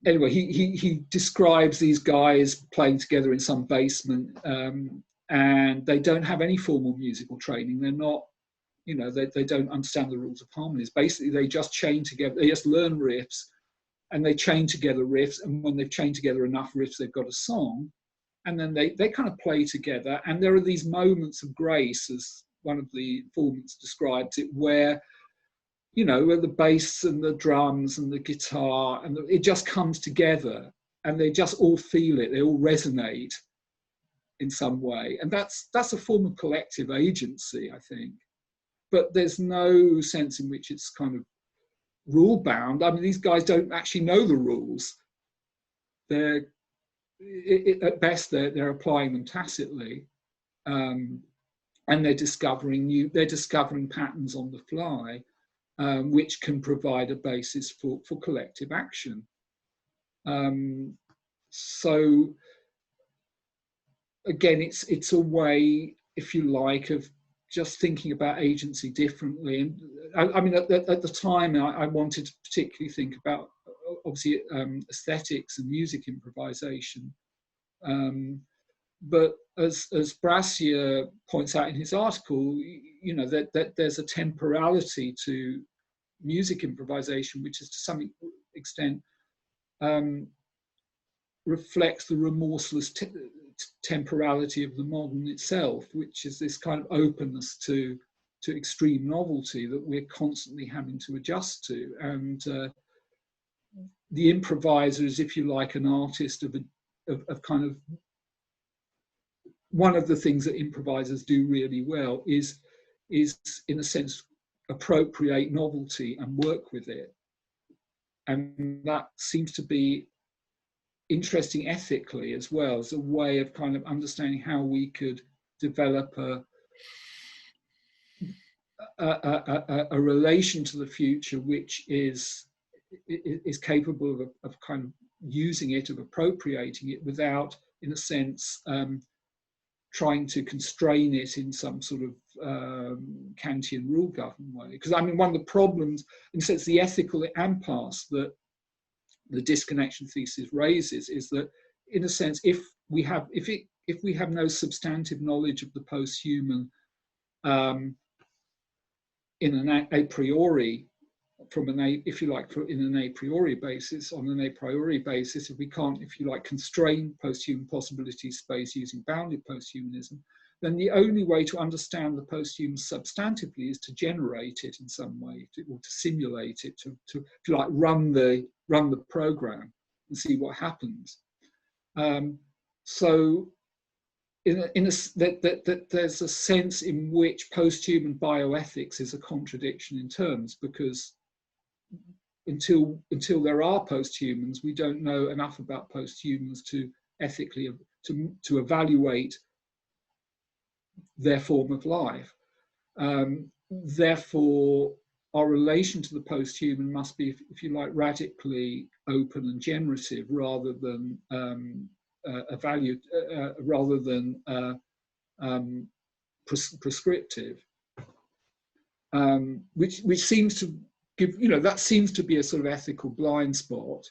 anyway, he describes these guys playing together in some basement, and they don't have any formal musical training. They're not, they don't understand the rules of harmonies. Basically, they just chain together. They just learn riffs, and they chain together riffs. And when they've chained together enough riffs, they've got a song. And then they kind of play together. And there are these moments of grace, as one of the informants describes it, where, where the bass and the drums and the guitar, and it just comes together, and they just all feel it. They all resonate in some way. And that's a form of collective agency, I think. But there's no sense in which it's kind of rule bound. I mean, these guys don't actually know the rules. At best, they're applying them tacitly, and they're discovering patterns on the fly, which can provide a basis for collective action. So again, it's a way, if you like, of just thinking about agency differently. And I mean, at the time, I wanted to particularly think about, obviously, aesthetics and music improvisation. But as Brassier points out in his article, you know, that there's a temporality to music improvisation, which is to some extent reflects the remorseless temporality of the modern itself, which is this kind of openness to extreme novelty that we're constantly having to adjust to. And the improviser is, if you like, an artist of kind of, one of the things that improvisers do really well is in a sense appropriate novelty and work with it. And that seems to be interesting ethically as well, as a way of kind of understanding how we could develop a relation to the future which is capable of kind of using it, of appropriating it, without, in a sense, trying to constrain it in some sort of Kantian rule-governed way. Because I mean, one of the problems, in a sense, the ethical impasse that the disconnection thesis raises is that, in a sense, if we have no substantive knowledge of the post-human in an a priori, from an if you like, in an a priori basis, on an a priori basis, if we can't, if you like, constrain post-human possibility space using bounded posthumanism, then the only way to understand the post-human substantively is to generate it in some way, or to simulate it, to if you like, run the program and see what happens. So that there's a sense in which post-human bioethics is a contradiction in terms, because until there are post-humans, we don't know enough about post-humans to ethically to evaluate their form of life. Therefore, our relation to the post-human must be, if you like, radically open and generative, rather than prescriptive, which seems to give, you know, that seems to be a sort of ethical blind spot.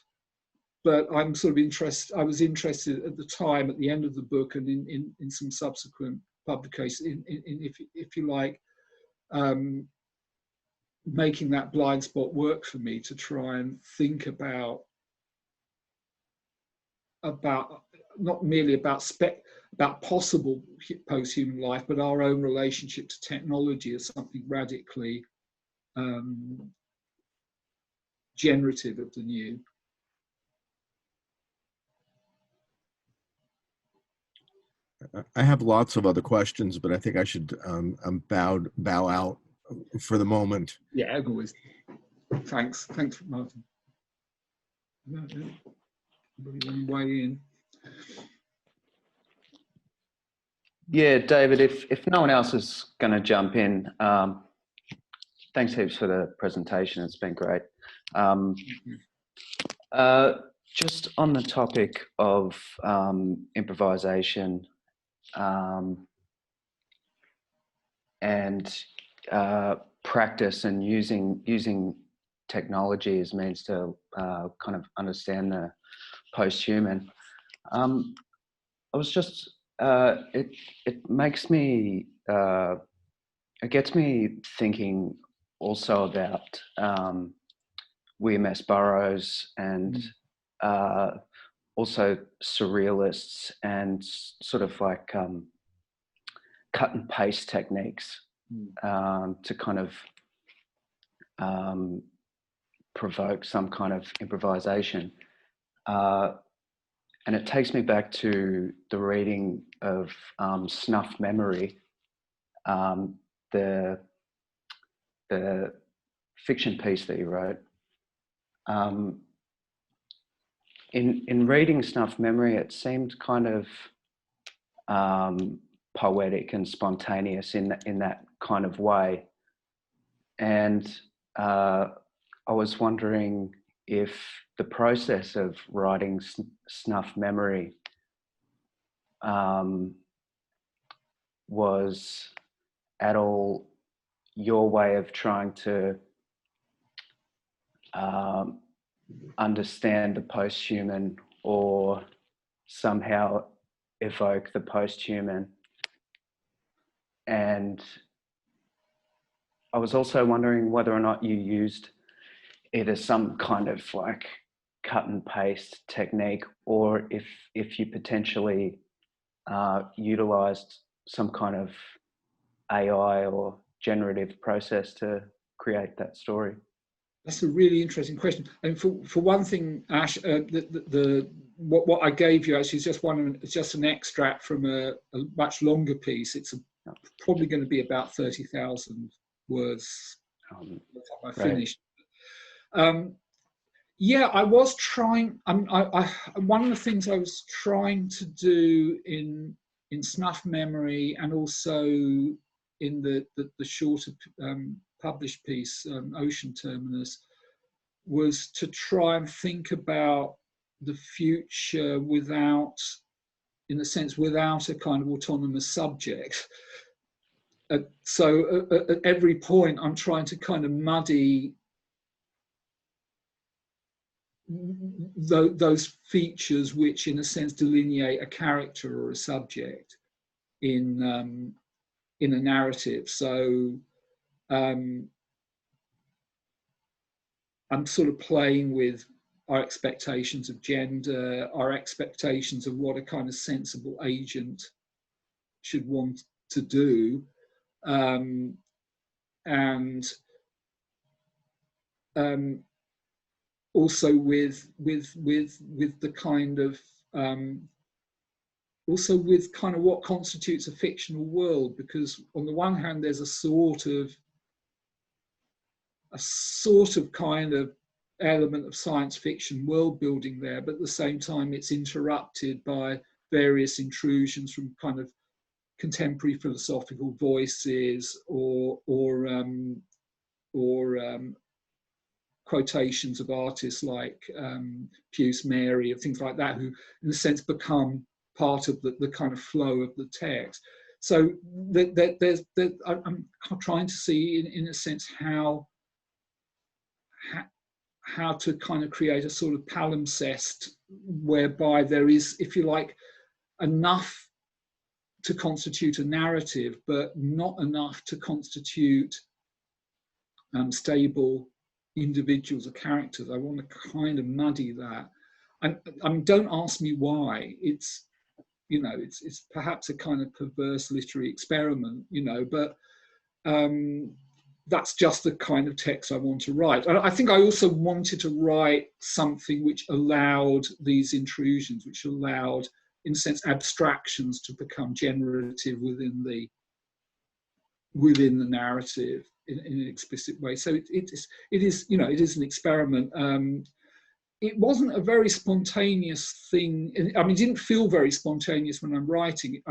But I'm sort of interested. I was interested at the time, at the end of the book, and in some subsequent publications, in if you like, making that blind spot work for me, to try and think about not merely about possible post-human life, but our own relationship to technology as something radically generative of the new. I have lots of other questions, but I think I should bow out for the moment. Yeah, always. Thanks, Martin. Anybody want to weigh in? Yeah, David, if no one else is going to jump in, thanks heaps for the presentation. It's been great. Just on the topic of improvisation and practice, and using technology as means to kind of understand the post-human, I was just it makes me it gets me thinking also about William S. Burroughs and also surrealists, and sort of like cut and paste techniques to kind of provoke some kind of improvisation. And it takes me back to the reading of Snuff Memory, the fiction piece that you wrote. In reading Snuff Memory, it seemed kind of poetic and spontaneous in that kind of way. And I was wondering if the process of writing snuff memory was at all your way of trying to understand the posthuman or somehow evoke the posthuman. And I was also wondering whether or not you used either some kind of like cut and paste technique, or if you potentially utilized some kind of AI or generative process to create that story. That's a really interesting question. And for one thing, Ash, what I gave you actually is just an extract from a much longer piece. It's probably going to be about 30,000 words by the time I finished. Yeah, I was trying. One of the things I was trying to do in snuff memory, and also in the shorter published piece, Ocean Terminus, was to try and think about the future without, in a sense, without a kind of autonomous subject. So at every point, I'm trying to kind of muddy those features which, in a sense, delineate a character or a subject in a narrative. So I'm sort of playing with our expectations of gender, our expectations of what a kind of sensible agent should want to do, and also with the kind of also with kind of what constitutes a fictional world, because on the one hand there's a sort of kind of element of science fiction world building there, but at the same time it's interrupted by various intrusions from kind of contemporary philosophical voices or quotations of artists like Puce Mary and things like that, who in a sense become part of the kind of flow of the text. So I'm trying to see in a sense how to kind of create a sort of palimpsest whereby there is, if you like, enough to constitute a narrative, but not enough to constitute stable individuals or characters. I want to kind of muddy that. And don't ask me why. It's, you know, it's perhaps a kind of perverse literary experiment, you know, but that's just the kind of text I want to write. And I think I also wanted to write something which allowed these intrusions, which allowed, in a sense, abstractions to become generative within the narrative in an explicit way. So it is, you know, it is an experiment. It wasn't a very spontaneous thing. I mean, it didn't feel very spontaneous when I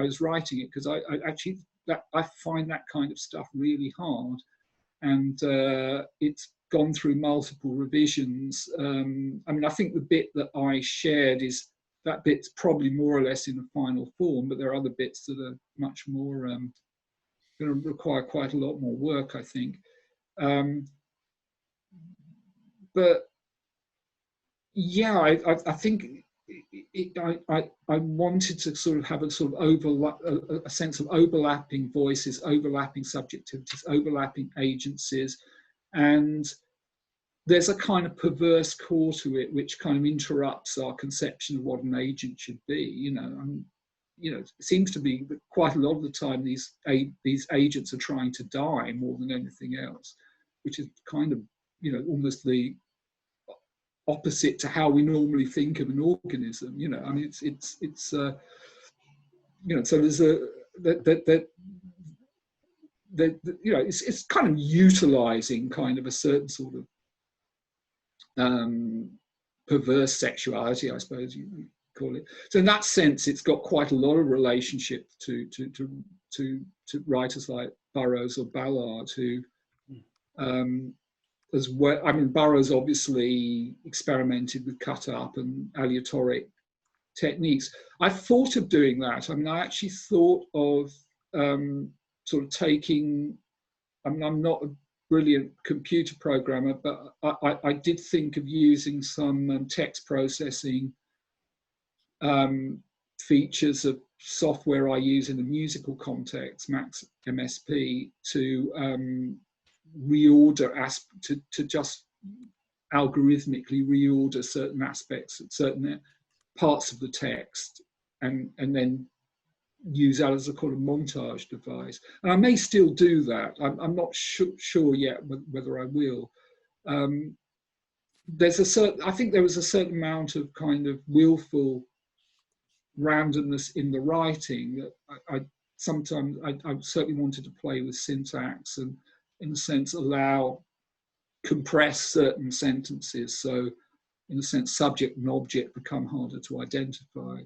was writing it, because I find that kind of stuff really hard. And it's gone through multiple revisions. I mean, I think the bit that I shared is, that bit's probably more or less in the final form, but there are other bits that are much more, going to require quite a lot more work, I think. But yeah, I think I wanted to sort of have a sort of a sense of overlapping voices, overlapping subjectivities, overlapping agencies, and there's a kind of perverse core to it which kind of interrupts our conception of what an agent should be. You know, it seems to be that quite a lot of the time these agents are trying to die more than anything else, which is kind of, you know, almost the opposite to how we normally think of an organism. You know, I mean, it's you know, so there's you know, it's kind of utilizing kind of a certain sort of perverse sexuality, I suppose you call it. So in that sense, it's got quite a lot of relationship to writers like Burroughs or Ballard, who as well. I mean, Burroughs obviously experimented with cut-up and aleatoric techniques. I thought of doing that. I mean, I actually thought of sort of taking, I mean, I'm not a brilliant computer programmer, but I did think of using some text processing features of software I use in a musical context, Max MSP, to reorder, to just algorithmically reorder certain aspects, certain parts of the text, and then use that as a kind of montage device. And I may still do that. I'm not sure yet whether I will. There's a certain, I think there was a certain amount of kind of willful randomness in the writing that I sometimes, I certainly wanted to play with syntax and, in a sense, compress certain sentences. So, in a sense, subject and object become harder to identify,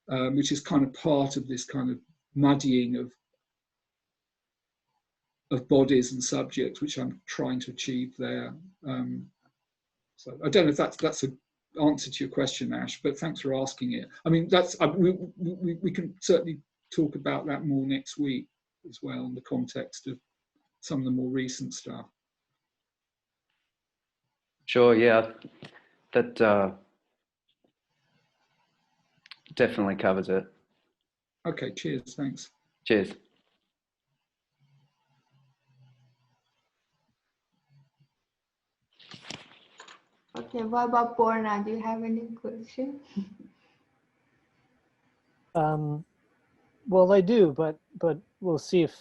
which is kind of part of this kind of muddying of bodies and subjects, which I'm trying to achieve there. So I don't know if that's an answer to your question, Ash, but thanks for asking it. I mean, we can certainly talk about that more next week as well, in the context of some of the more recent stuff. Sure, yeah, that definitely covers it. Okay, cheers, thanks. Cheers. Okay, what about Borna? Do you have any question? Well, I do, but we'll see if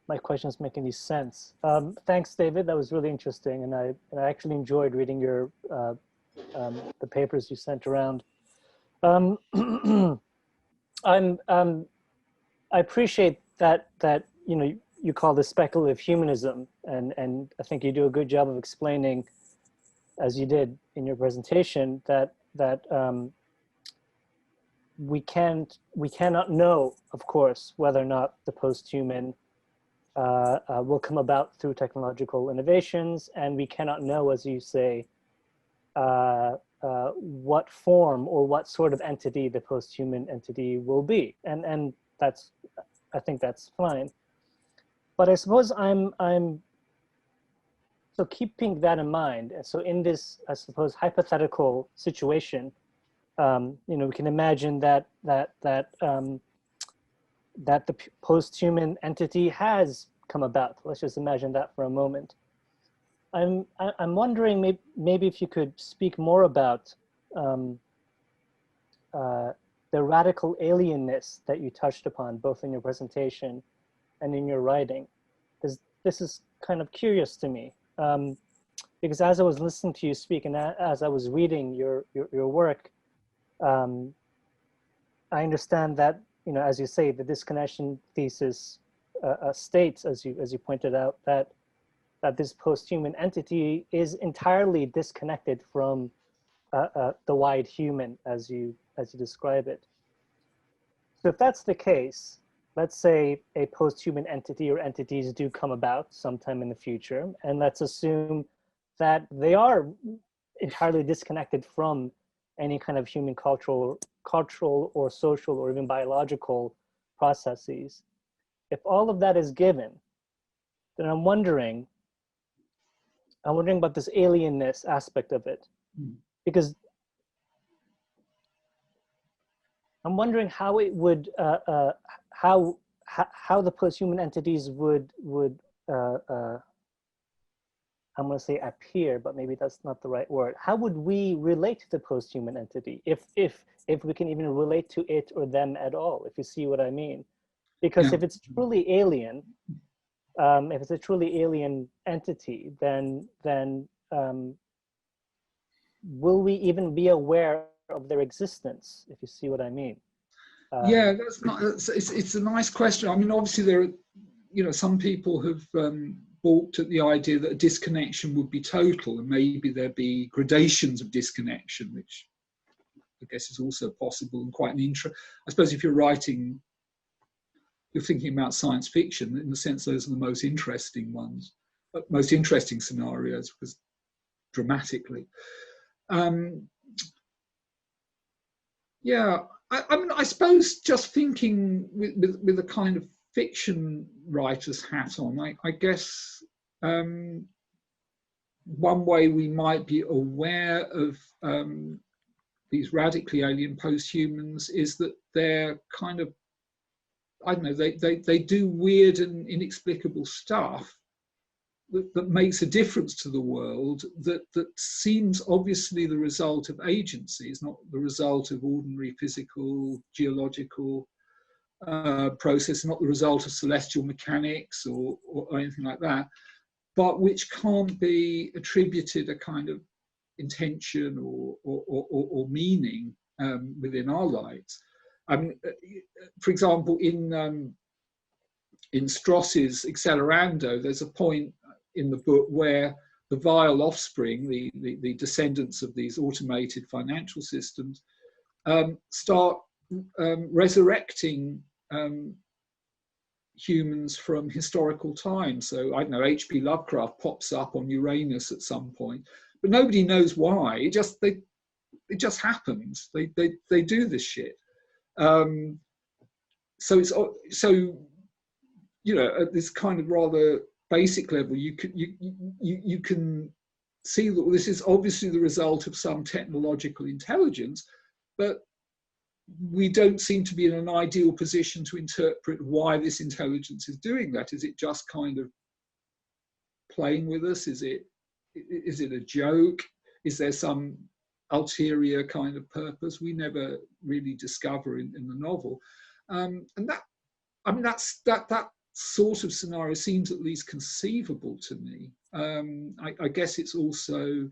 my questions make any sense. Thanks, David. That was really interesting, and I actually enjoyed reading your the papers you sent around. I appreciate that you call this speculative humanism, and I think you do a good job of explaining, as you did in your presentation, that we cannot know, of course, whether or not the post-human will come about through technological innovations, and we cannot know, as you say, what form or what sort of entity the post-human entity will be, and I think that's fine. But I suppose so keeping that in mind, so in this, I suppose, hypothetical situation, we can imagine that the post-human entity has come about. Let's just imagine that for a moment. I'm wondering maybe if you could speak more about the radical alienness that you touched upon, both in your presentation and in your writing, because this is kind of curious to me. Because as I was listening to you speak and as I was reading your work, I understand that, as you say, the disconnection thesis states, as you pointed out, that this post-human entity is entirely disconnected from the wide human, as you describe it. So if that's the case, let's say a post-human entity or entities do come about sometime in the future, and let's assume that they are entirely disconnected from any kind of human cultural or social or even biological processes. If all of that is given, then I'm wondering about this alienness aspect of it, because I'm wondering how it would, how the post-human entities would I'm going to say appear, but maybe that's not the right word. How would we relate to the post-human entity, if we can even relate to it or them at all, if you see what I mean? Because if it's truly alien, if it's a truly alien entity, then will we even be aware of their existence, if you see what I mean? Yeah, it's a nice question. I mean, obviously there are, some people have balked at the idea that a disconnection would be total, and maybe there'd be gradations of disconnection, which I guess is also possible and quite an I suppose if you're thinking about science fiction, in the sense those are the most interesting ones. most interesting scenarios, because dramatically. Yeah, I mean, I suppose just thinking with a kind of fiction writer's hat on, I guess one way we might be aware of these radically alien posthumans is that they're kind of, I don't know, they do weird and inexplicable stuff that makes a difference to the world, that seems obviously the result of agency, it's not the result of ordinary physical, geological process, not the result of celestial mechanics or anything like that, but which can't be attributed a kind of intention or meaning within our lives. I mean, for example, in Strauss's Accelerando, there's a point in the book where the vile offspring, the descendants of these automated financial systems, start resurrecting humans from historical times. So I don't know, H.P. Lovecraft pops up on Uranus at some point, but nobody knows why. It just happens. They do this shit. So you know, at this kind of rather basic level, you can see that this is obviously the result of some technological intelligence, but we don't seem to be in an ideal position to interpret why this intelligence is doing that. Is it just kind of playing with us? Is it a joke? Is there some ulterior kind of purpose we never really discover in the novel? And that, I mean, that sort of scenario seems at least conceivable to me. I guess it's also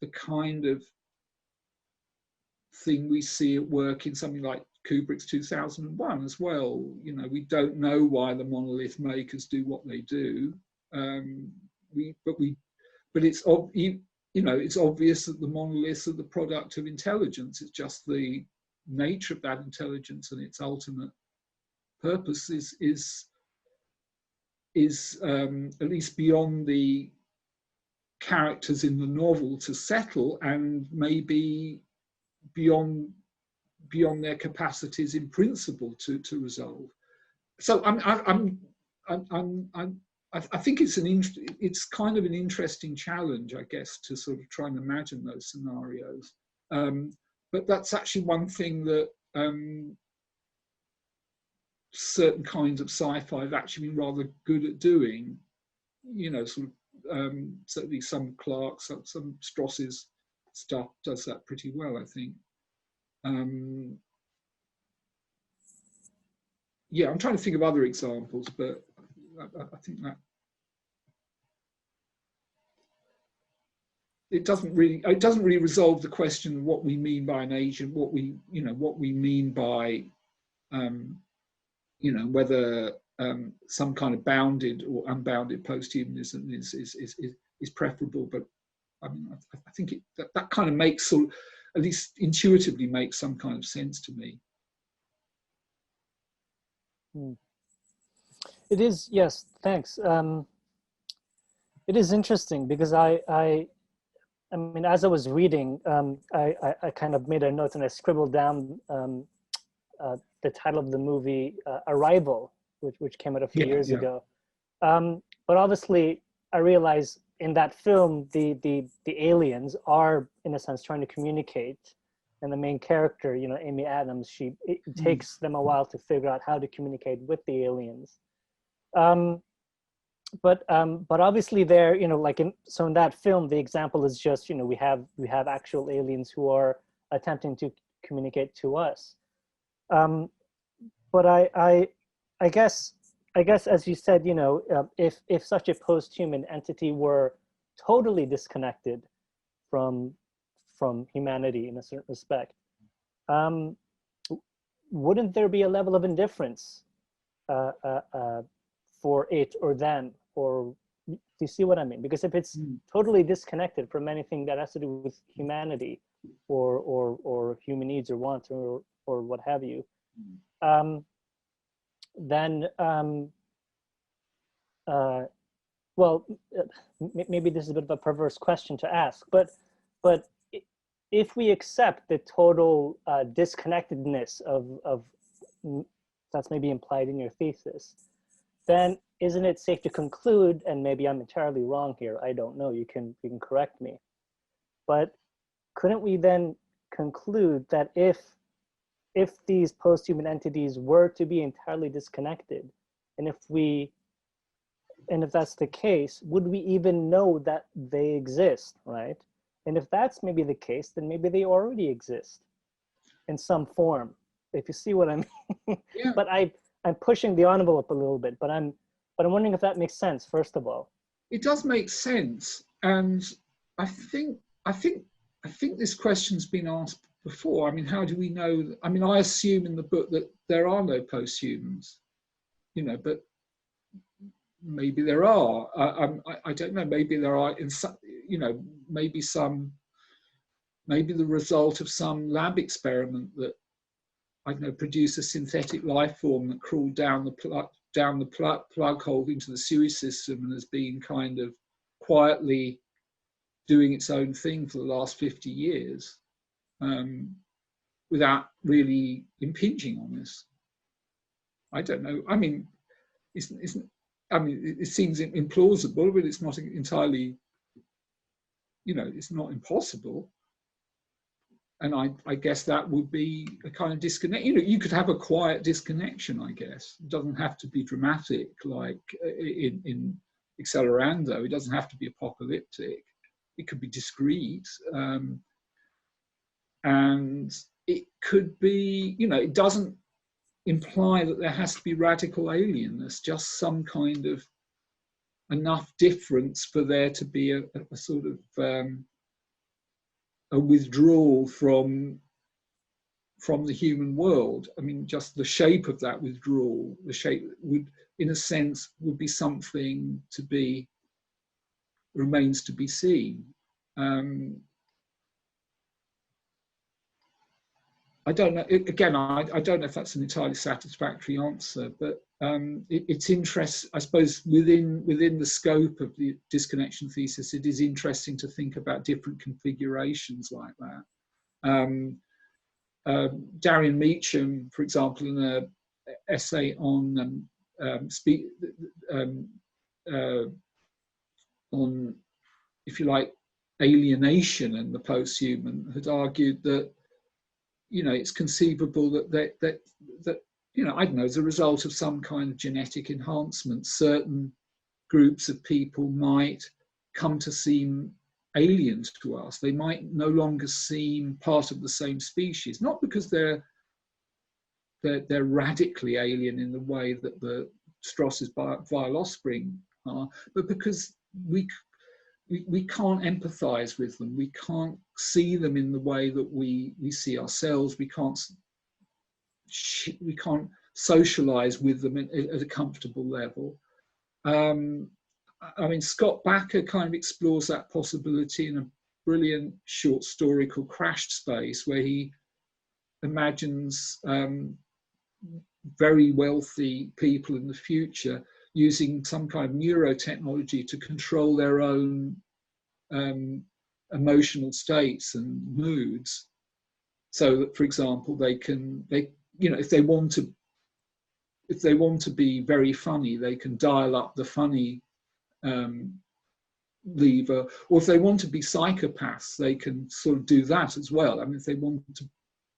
the kind of thing we see at work in something like Kubrick's 2001 as well. You know, we don't know why the monolith makers do what they do, but it's you know, it's obvious that the monoliths are the product of intelligence. It's just the nature of that intelligence and its ultimate purpose is at least beyond the characters in the novel to settle, and maybe beyond their capacities in principle to resolve. So I think it's kind of an interesting challenge, I guess, to sort of try and imagine those scenarios. But that's actually one thing that certain kinds of sci-fi have actually been rather good at doing. You know, sort of certainly some Clarke, some Strauss's stuff does that pretty well, I think. Yeah, I'm trying to think of other examples, but I think that it doesn't really resolve the question of what we mean by an agent, what we mean by you know, whether some kind of bounded or unbounded posthumanism is preferable. But I mean, I think that kind of makes, sort of, at least intuitively makes some kind of sense to me. It is, yes, thanks. It is interesting because I mean, as I was reading, I kind of made a note and I scribbled down the title of the movie Arrival, which came out a few years ago. But obviously, I realized in that film, the aliens are, in a sense, trying to communicate. And the main character, you know, Amy Adams, it takes them a while to figure out how to communicate with the aliens. But obviously there, you know, like in that film, the example is just, you know, we have actual aliens who are attempting to communicate to us. But I guess as you said, you know, if such a post-human entity were totally disconnected from humanity in a certain respect, wouldn't there be a level of indifference for it or them? Or do you see what I mean? Because if it's totally disconnected from anything that has to do with humanity or human needs or wants or what have you, then well, maybe this is a bit of a perverse question to ask, but if we accept the total disconnectedness of that's maybe implied in your thesis, then isn't it safe to conclude, and maybe I'm entirely wrong here, I don't know, you can correct me, but couldn't we then conclude that if these post-human entities were to be entirely disconnected, and if that's the case, would we even know that they exist, right? And if that's maybe the case, then maybe they already exist in some form, if you see what I mean. Yeah. But I'm pushing the envelope a little bit, but I'm wondering if that makes sense, first of all. It does make sense, and I think this question's been asked before. I mean, how do we know? I mean, I assume in the book that there are no posthumans, you know, but maybe there are. I don't know. Maybe there are. In some, you know, maybe the result of some lab experiment that, I don't know, produced a synthetic life form that crawled down the plug hole into the sewage system and has been kind of quietly doing its own thing for the last 50 years without really impinging on us. I don't know. I mean, it seems implausible, but it's not entirely, you know, it's not impossible. And I guess that would be a kind of disconnect. You know, you could have a quiet disconnection, I guess. It doesn't have to be dramatic like in Accelerando. It doesn't have to be apocalyptic. It could be discrete. And it could be, you know, it doesn't imply that there has to be radical alienness, just some kind of enough difference for there to be a sort of a withdrawal from the human world. I mean, just the shape of that withdrawal, the shape would, in a sense, would be something to be, remains to be seen. I don't know, again, I don't know if that's an entirely satisfactory answer, but it's interesting, I suppose, within the scope of the disconnection thesis, it is interesting to think about different configurations like that. Darian Meacham, for example, in an essay on if you like, alienation and the posthuman, had argued that, you know, it's conceivable that you know, I don't know, as a result of some kind of genetic enhancement, certain groups of people might come to seem aliens to us. They might no longer seem part of the same species, not because they're radically alien in the way that the Strauss's vile offspring are, but because we can't empathize with them. We can't see them in the way that we see ourselves. We can't socialize with them at a comfortable level. I mean, Scott Bakker kind of explores that possibility in a brilliant short story called Crash Space, where he imagines very wealthy people in the future using some kind of neurotechnology to control their own emotional states and moods, so that, for example, they you know, if they want to be very funny, they can dial up the funny lever, or if they want to be psychopaths, they can sort of do that as well. I mean, if they want to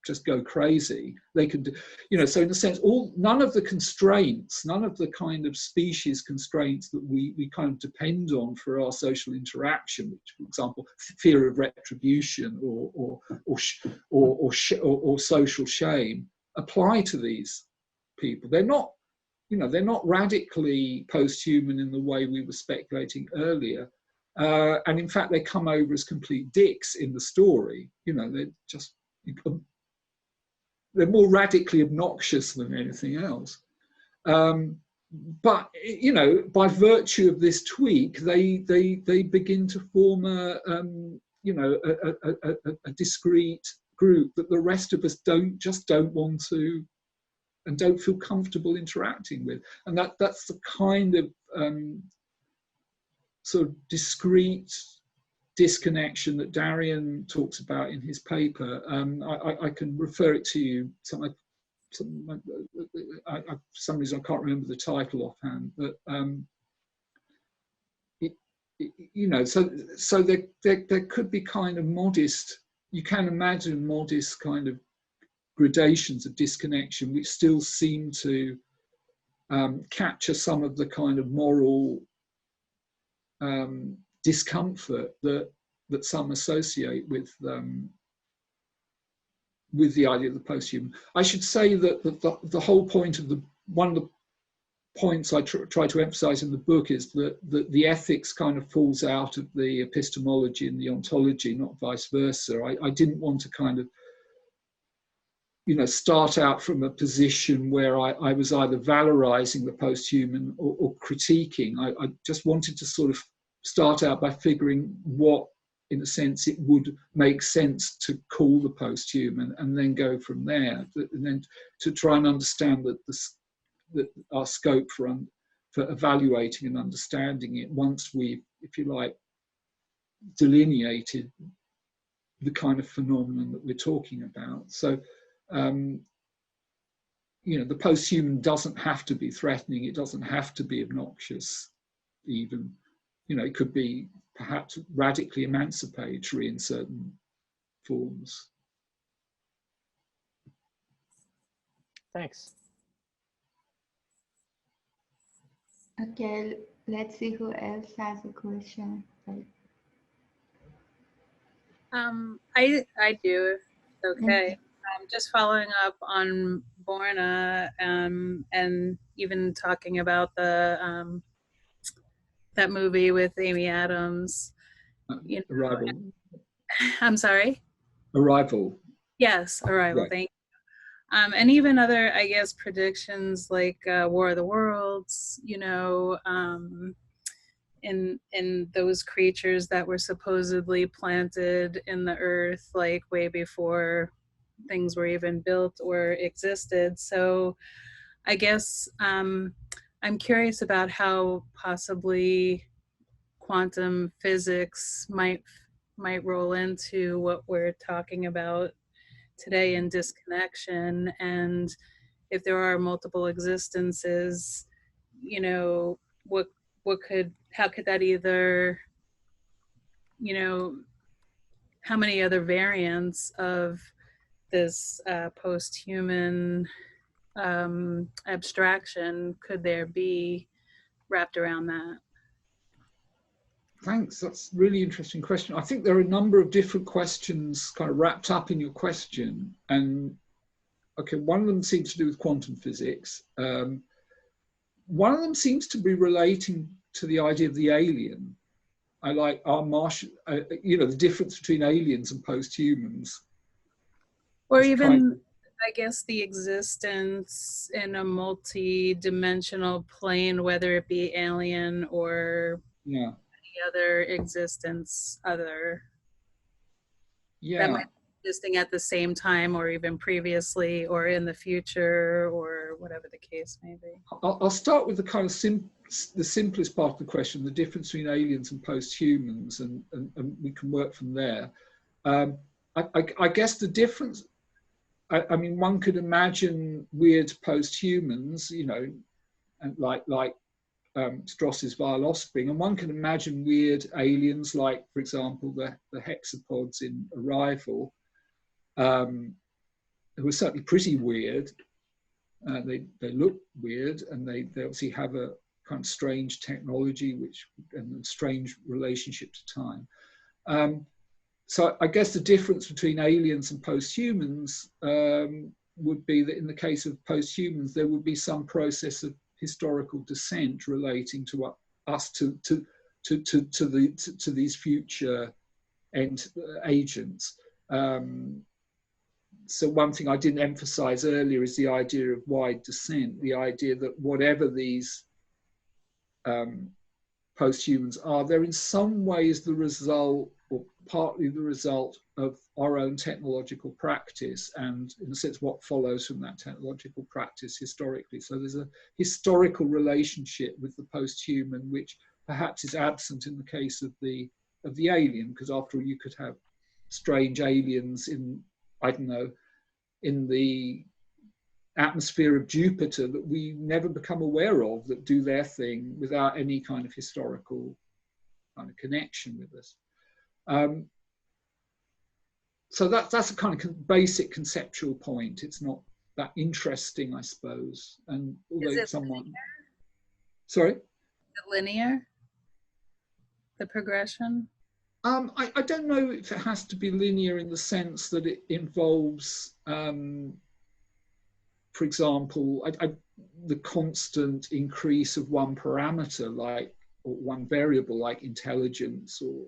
just go crazy, they can do, you know, so in a sense, none of the constraints, none of the kind of species constraints that we kind of depend on for our social interaction, which, for example, fear of retribution or social shame, apply to these people. They're not, you know, they're not radically post-human in the way we were speculating earlier. And in fact, they come over as complete dicks in the story. You know, they're more radically obnoxious than anything else. But, you know, by virtue of this tweak, they begin to form you know, a discrete group that the rest of us don't want to and don't feel comfortable interacting with. And that's the kind of sort of discrete disconnection that Darian talks about in his paper. I can refer it to you. For some reason I can't remember the title offhand, but you know, so there could be kind of modest. You can imagine modest kind of gradations of disconnection, which still seem to capture some of the kind of moral discomfort that some associate with the idea of the posthuman. I should say that the whole point of one of the points I try to emphasize in the book is that the ethics kind of falls out of the epistemology and the ontology, not vice versa. I didn't want to kind of, you know, start out from a position where I was either valorizing the posthuman or critiquing. I just wanted to sort of start out by figuring what, in a sense, it would make sense to call the posthuman, and then go from there, and then to try and understand that our scope for evaluating and understanding it, once we've, if you like, delineated the kind of phenomenon that we're talking about. So, you know, the posthuman doesn't have to be threatening. It doesn't have to be obnoxious, even. You know, it could be perhaps radically emancipatory in certain forms. Thanks. Okay, let's see who else has a question. I do. Okay. Just following up on Borna, and even talking about the that movie with Amy Adams. You know, Arrival. I'm sorry. Arrival. Yes, Arrival. Right. Thank you. And even other, I guess, predictions like War of the Worlds. You know, in those creatures that were supposedly planted in the earth, like way before things were even built or existed. So I guess I'm curious about how possibly quantum physics might roll into what we're talking about today in disconnection, and if there are multiple existences, you know, how could that either, you know, how many other variants of this post-human abstraction could there be wrapped around that? Thanks. That's a really interesting question. I think there are a number of different questions kind of wrapped up in your question. And okay, one of them seems to do with quantum physics. One of them seems to be relating to the idea of the alien. I like our Martian, you know, the difference between aliens and posthumans. Or even, I guess, the existence in a multi-dimensional plane, whether it be alien or any other existence, that might be existing at the same time, or even previously, or in the future, or whatever the case may be. I'll start with the kind of the simplest part of the question, the difference between aliens and posthumans, and we can work from there. I guess the difference, I mean, one could imagine weird posthumans, you know, and like Strauss's vile offspring, and one can imagine weird aliens, like, for example, the hexapods in Arrival, who are certainly pretty weird. They look weird, and they obviously have a kind of strange technology, and a strange relationship to time. So I guess the difference between aliens and posthumans would be that in the case of posthumans, there would be some process of historical descent relating to us to these future agents. So one thing I didn't emphasize earlier is the idea of wide descent, the idea that whatever these posthumans are, they're in some ways the result, or partly the result, of our own technological practice, and in a sense what follows from that technological practice historically. So there's a historical relationship with the posthuman which perhaps is absent in the case of the alien, because after all, you could have strange aliens in, I don't know, in the atmosphere of Jupiter that we never become aware of, that do their thing without any kind of historical kind of connection with us. So that's a kind of basic conceptual point. It's not that interesting, I suppose. And although Is it someone, linear? sorry, Is it linear? The progression? I don't know if it has to be linear in the sense that it involves, for example, the constant increase of one parameter, like, or one variable, like intelligence, or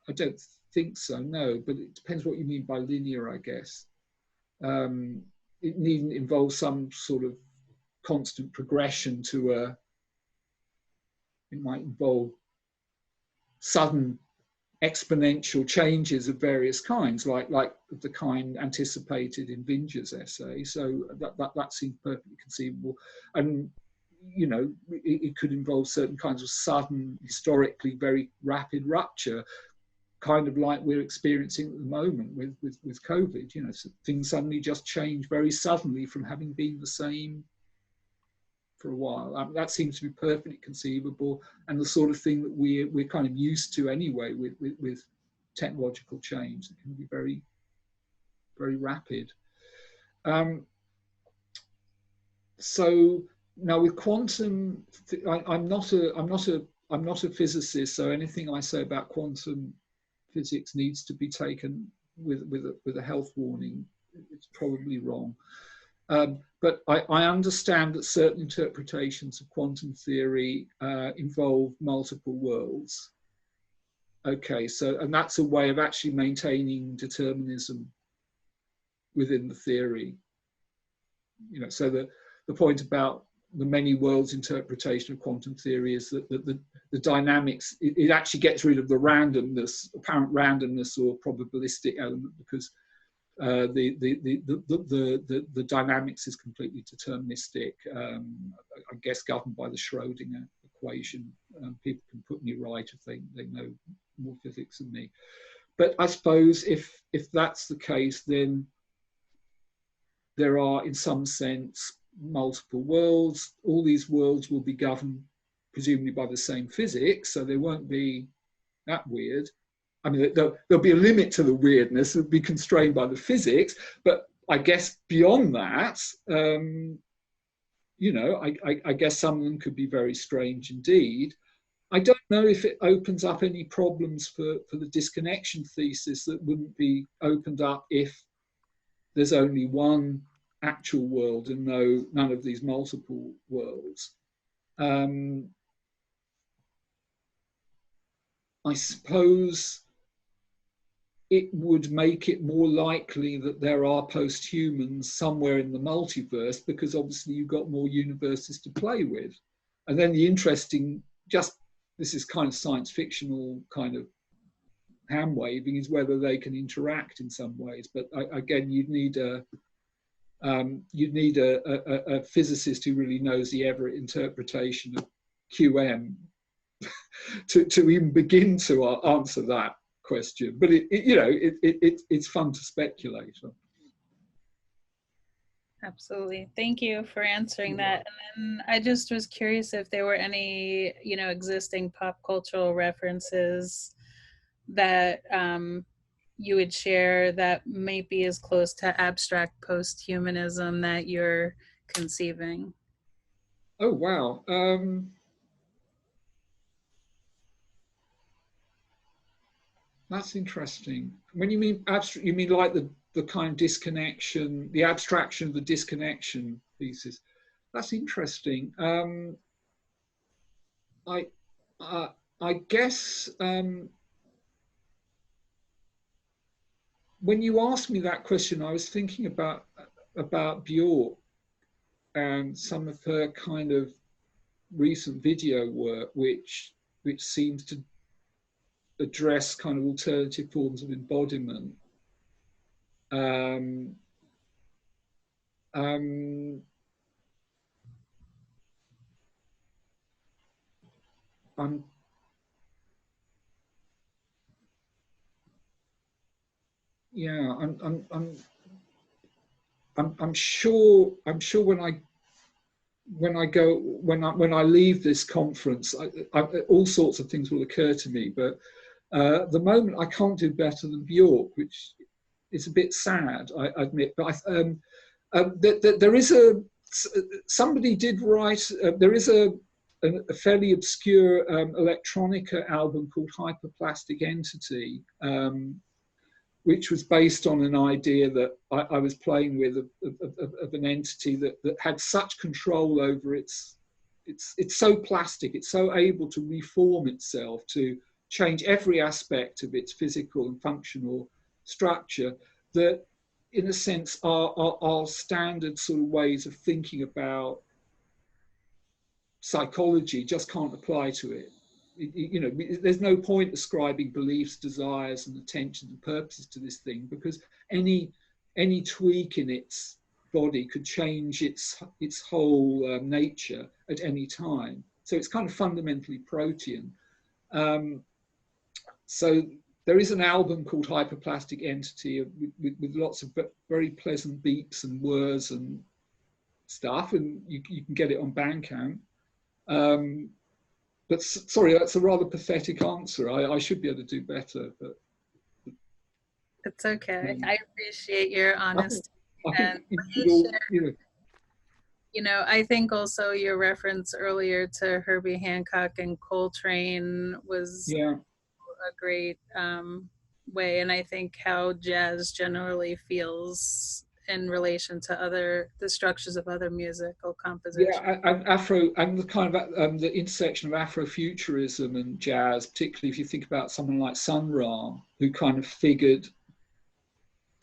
I don't think so, no, but it depends what you mean by linear, I guess. It needn't involve some sort of constant progression to it might involve sudden exponential changes of various kinds, like the kind anticipated in Vinger's essay. So that seems perfectly conceivable. And, you know, it could involve certain kinds of sudden, historically very rapid rupture, kind of like we're experiencing at the moment with COVID. You know, so things suddenly just change very suddenly from having been the same for a while. That seems to be perfectly conceivable, and the sort of thing that we're kind of used to anyway with technological change. It can be very, very rapid. So now with quantum, I'm not a physicist, so anything I say about quantum physics needs to be taken with a health warning. It's probably wrong. But I understand that certain interpretations of quantum theory involve multiple worlds. Okay, so, and that's a way of actually maintaining determinism within the theory. You know, so the point about the many worlds interpretation of quantum theory is that the dynamics, it actually gets rid of the randomness, apparent randomness or probabilistic element, because the dynamics is completely deterministic, I guess governed by the Schrodinger equation. People can put me right if they know more physics than me. But I suppose if that's the case, then there are, in some sense, multiple worlds. All these worlds will be governed presumably by the same physics, so they won't be that weird. I mean, there'll be a limit to the weirdness. It'll be constrained by the physics, but I guess beyond that, you know, I guess some of them could be very strange indeed. I don't know if it opens up any problems for the disconnection thesis that wouldn't be opened up if there's only one actual world and none of these multiple worlds. I suppose it would make it more likely that there are post-humans somewhere in the multiverse, because obviously you've got more universes to play with. And then the interesting, this is kind of science fictional kind of hand waving, is whether they can interact in some ways. But again, you'd need a physicist who really knows the Everett interpretation of QM to even begin to answer that question. But it's fun to speculate. Absolutely. Thank you for answering that. And then I just was curious if there were any, you know, existing pop cultural references that you would share that may be as close to abstract posthumanism that you're conceiving. Oh, wow. That's interesting. When you mean abstract, you mean like the kind of disconnection, the abstraction of the disconnection thesis. That's interesting. I guess when you asked me that question, I was thinking about Bjork and some of her kind of recent video work, which seems to address kind of alternative forms of embodiment. I'm sure when I leave this conference, all sorts of things will occur to me. But at the moment, I can't do better than Bjork, which is a bit sad, I admit. But there is somebody did write. There is a fairly obscure electronica album called Hyperplastic Entity, which was based on an idea that I was playing with of an entity that had such control over it's so plastic, it's so able to reform itself, to change every aspect of its physical and functional structure, that in a sense our standard sort of ways of thinking about psychology just can't apply to it. You know, there's no point ascribing beliefs, desires, and attention and purposes to this thing, because any tweak in its body could change its whole nature at any time. So it's kind of fundamentally protean. So there is an album called Hyperplastic Entity with lots of very pleasant beeps and whirs and stuff, and you can get it on Bandcamp. But sorry, that's a rather pathetic answer. I should be able to do better, but it's okay. I appreciate your honesty. You know, I think also your reference earlier to Herbie Hancock and Coltrane was a great way, and I think how jazz generally feels in relation to the structures of other musical compositions. Yeah, and the kind of the intersection of Afrofuturism and jazz, particularly if you think about someone like Sun Ra, who kind of figured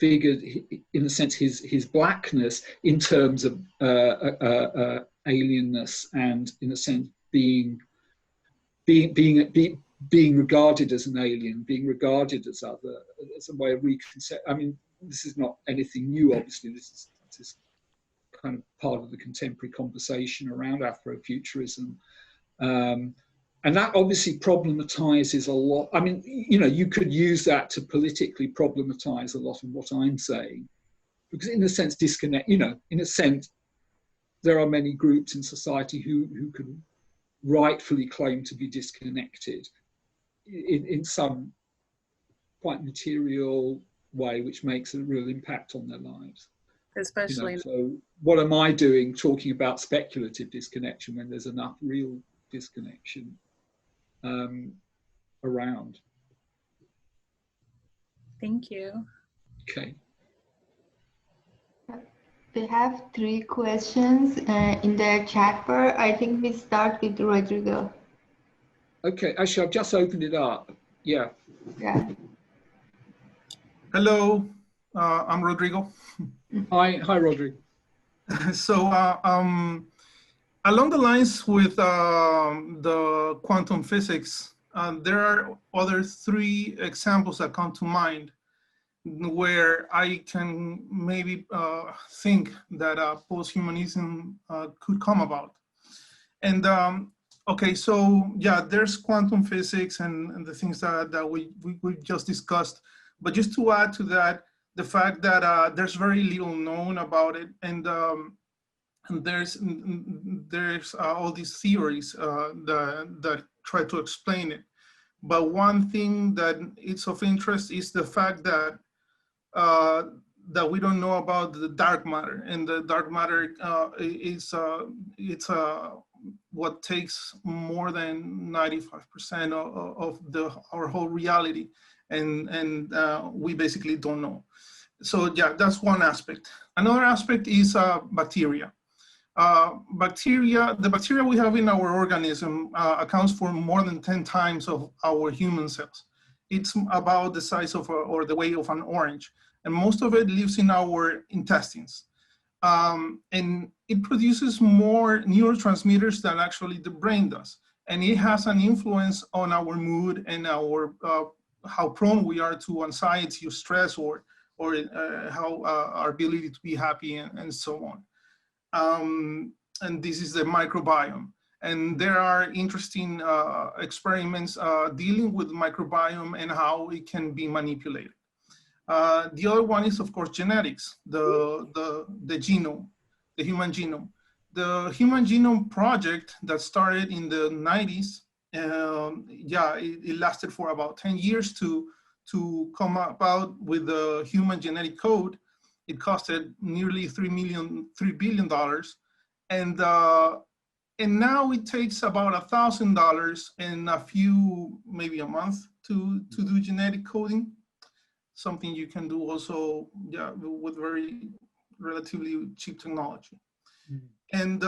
in a sense his blackness in terms of alienness, and in a sense being regarded as an alien, being regarded as other, as a way of reconcept. I mean, this is not anything new, obviously. This is kind of part of the contemporary conversation around Afrofuturism. And that obviously problematizes a lot. I mean, you know, you could use that to politically problematize a lot of what I'm saying, because in a sense, in a sense, there are many groups in society who could rightfully claim to be disconnected in some quite material way, which makes a real impact on their lives. Especially. So what am I doing talking about speculative disconnection when there's enough real disconnection around? Thank you. Okay. We have 3 questions in the chat bar. I think we start with Rodrigo. Okay, actually, I've just opened it up. Yeah. Hello, I'm Rodrigo. Hi, Rodrigo. So along the lines with the quantum physics, there are other 3 examples that come to mind where I can maybe think that posthumanism could come about. And okay, so yeah, there's quantum physics and the things that we just discussed. But just to add to that, the fact that there's very little known about it, and there's all these theories that try to explain it. But one thing that is of interest is the fact that that we don't know about the dark matter, and the dark matter is what takes more than 95% of our whole reality, and we basically don't know. So yeah, that's one aspect. Another aspect is bacteria. The bacteria we have in our organism accounts for more than 10 times of our human cells. It's about the size of or the weight of an orange, and most of it lives in our intestines. And it produces more neurotransmitters than actually the brain does. And it has an influence on our mood and our how prone we are to anxiety or stress, or how our ability to be happy and so on. And this is the microbiome. And there are interesting experiments dealing with microbiome and how it can be manipulated. The other one is, of course, genetics, the genome, the human genome. The Human Genome Project that started in the 90s, it lasted for about 10 years to come about with the human genetic code. It costed nearly $3 billion. And now it takes about $1,000 and a few, maybe a month to do genetic coding. Something you can do also with very relatively cheap technology. Mm-hmm. And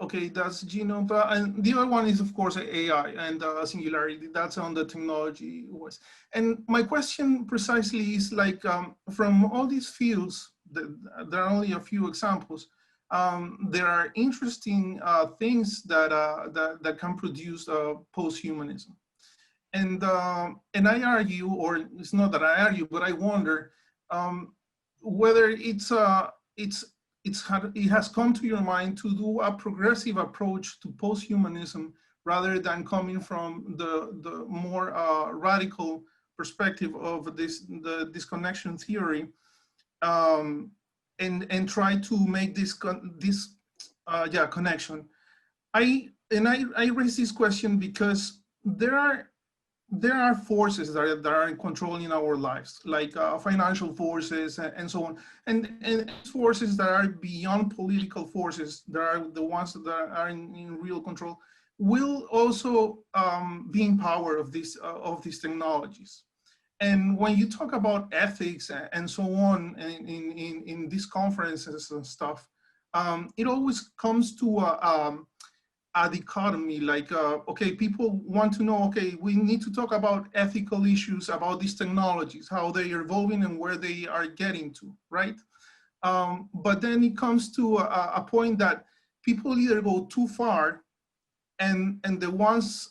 okay, that's genome. And the other one is, of course, AI and Singularity. That's on the technology wise. And my question precisely is like, from all these fields, there are only a few examples. There are interesting things that can produce post-humanism. And I argue, or it's not that I argue, but I wonder whether it has come to your mind to do a progressive approach to post-humanism rather than coming from the more radical perspective of the disconnection theory, and try to make this connection. I raise this question because there are forces that are controlling our lives, like financial forces and so on, and forces that are beyond political forces, that are the ones that are in real control, will also be in power of these technologies. And when you talk about ethics and so on in these conferences and stuff, it always comes to a dichotomy, like, okay, people want to know, okay, we need to talk about ethical issues about these technologies, how they are evolving and where they are getting to, right? But then it comes to a point that people either go too far, and the ones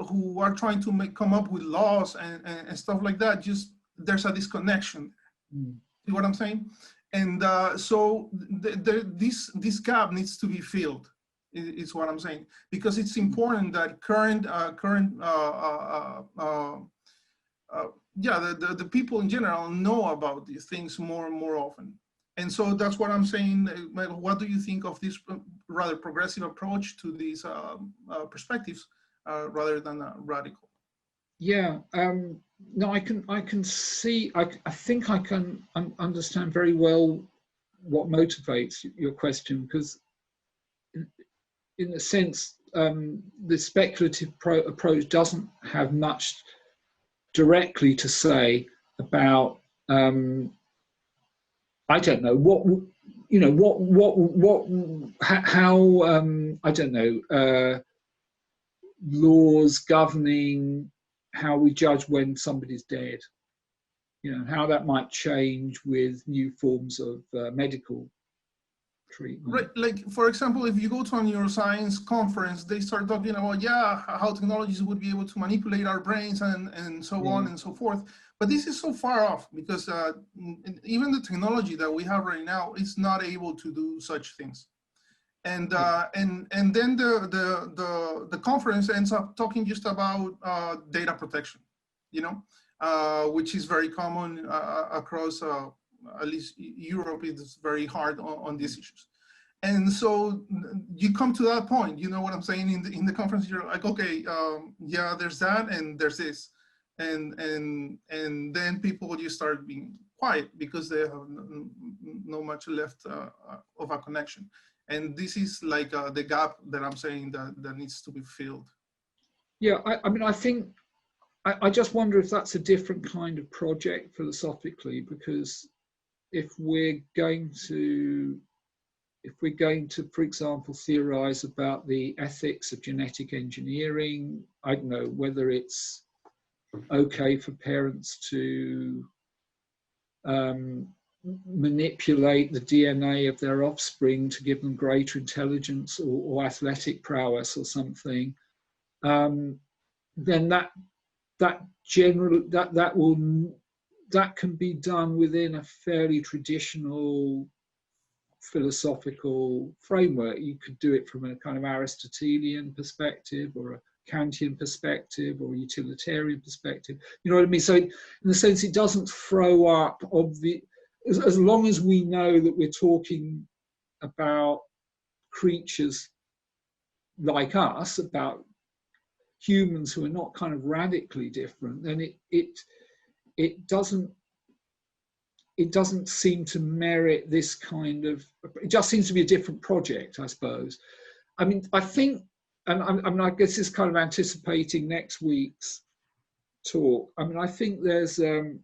who are trying to come up with laws and stuff like that, just there's a disconnection. Mm. See what I'm saying? And so this gap needs to be filled. Is what I'm saying, because it's important that the people in general know about these things more and more often. And so that's what I'm saying. What do you think of this rather progressive approach to these perspectives rather than radical? Yeah, no, I can see. I think I can understand very well what motivates your question, because in a sense, the speculative approach doesn't have much directly to say about, I don't know, how, I don't know, laws governing how we judge when somebody's dead, how that might change with new forms of medical treatment. Right, like for example, if you go to a neuroscience conference, they start talking about how technologies would be able to manipulate our brains and so on and so forth. But this is so far off, because even the technology that we have right now is not able to do such things. And then the conference ends up talking just about data protection, which is very common across. At least Europe is very hard on these issues. And so you come to that point, you know what I'm saying? In the conference, you're like, okay, there's that and there's this. And then people just start being quiet because they have no much left of a connection. And this is like the gap that I'm saying that needs to be filled. Yeah, I mean, I think, I just wonder if that's a different kind of project philosophically, because if we're going to, for example, theorize about the ethics of genetic engineering, I don't know whether it's okay for parents to manipulate the DNA of their offspring to give them greater intelligence or athletic prowess or something, then that can be done within a fairly traditional philosophical framework. You could do it from a kind of Aristotelian perspective, or a Kantian perspective, or a utilitarian perspective. You know what I mean? So in a sense, it doesn't throw up as long as we know that we're talking about creatures like us, about humans who are not kind of radically different, then it doesn't seem to merit this kind of, it just seems to be a different project, I suppose. I mean, I think, and I guess it's kind of anticipating next week's talk. I mean, I think there's a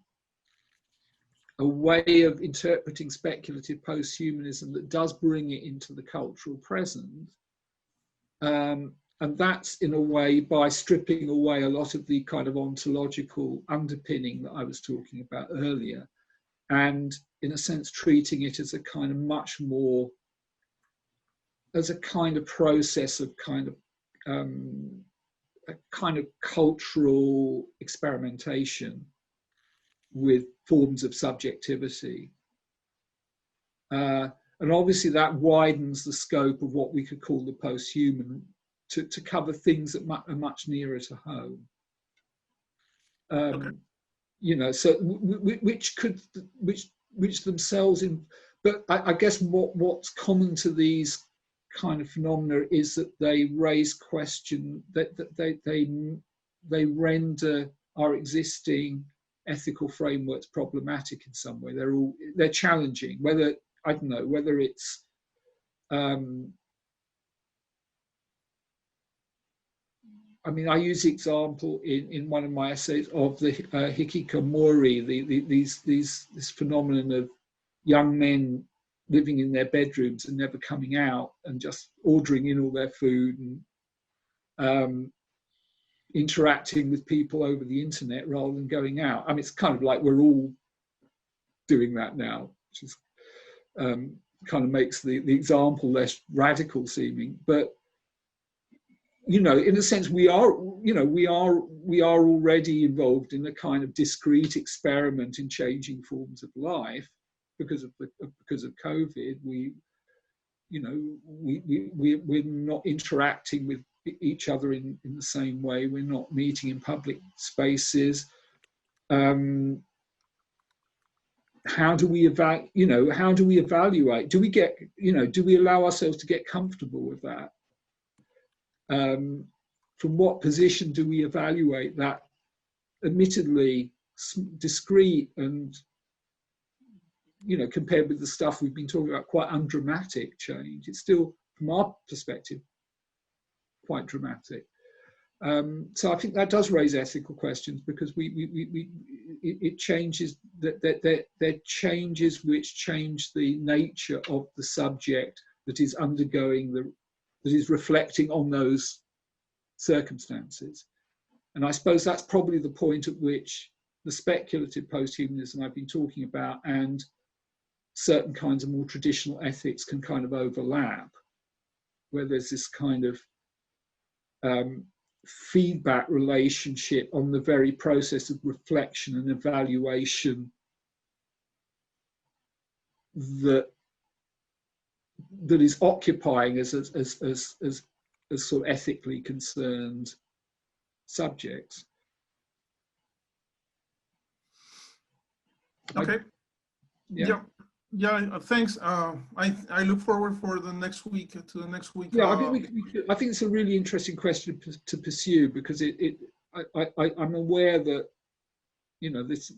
way of interpreting speculative posthumanism that does bring it into the cultural present. And that's in a way by stripping away a lot of the kind of ontological underpinning that I was talking about earlier, and in a sense treating it as a kind of much more, as a kind of process of kind of a kind of cultural experimentation with forms of subjectivity. And obviously that widens the scope of what we could call the posthuman to cover things that are much nearer to home. Okay. You know, so which themselves in, but I guess what's common to these kind of phenomena is that they raise question, that they render our existing ethical frameworks problematic in some way. They're challenging, whether, I don't know, whether it's I mean, I use the example in one of my essays of the hikikomori, this phenomenon of young men living in their bedrooms and never coming out and just ordering in all their food and interacting with people over the internet rather than going out. I mean, it's kind of like we're all doing that now, which is kind of makes the example less radical seeming, but you know, in a sense, we are already involved in a kind of discrete experiment in changing forms of life because of COVID. We're not interacting with each other in the same way. We're not meeting in public spaces. How do we evaluate? Do we allow ourselves to get comfortable with that? From what position do we evaluate that admittedly discrete and, you know, compared with the stuff we've been talking about, quite undramatic change? It's still, from our perspective, quite dramatic. So I think that does raise ethical questions, because it changes, there changes which change the nature of the subject that is undergoing that is reflecting on those circumstances. And I suppose that's probably the point at which the speculative posthumanism I've been talking about and certain kinds of more traditional ethics can kind of overlap, where there's this kind of feedback relationship on the very process of reflection and evaluation that is occupying as sort of ethically concerned subjects. Okay. Yeah. Thanks. I look forward for the next week to the next week. Yeah, I think it's a really interesting question to pursue, because I'm aware that, you know, this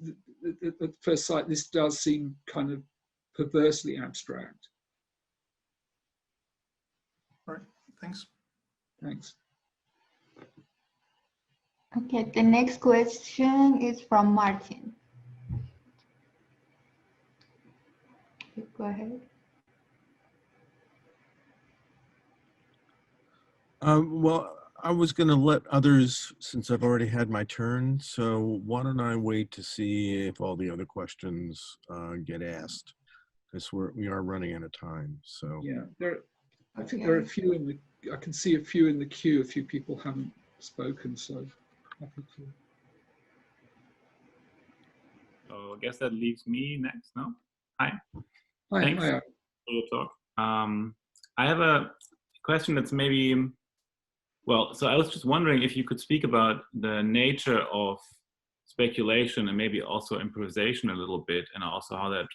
at first sight this does seem kind of perversely abstract. All right. Thanks. Thanks. Okay, the next question is from Martin. Go ahead. Well, I was going to let others, since I've already had my turn, so why don't I wait to see if all the other questions get asked, because we are running out of time. So yeah, I think there are a few I can see a few in the queue. A few people haven't spoken, so happy to. So I guess that leaves me next, no? Hi. Hi. Thanks Hi. for your talk. I have a question that's maybe, well, so I was just wondering if you could speak about the nature of speculation and maybe also improvisation a little bit, and also how that,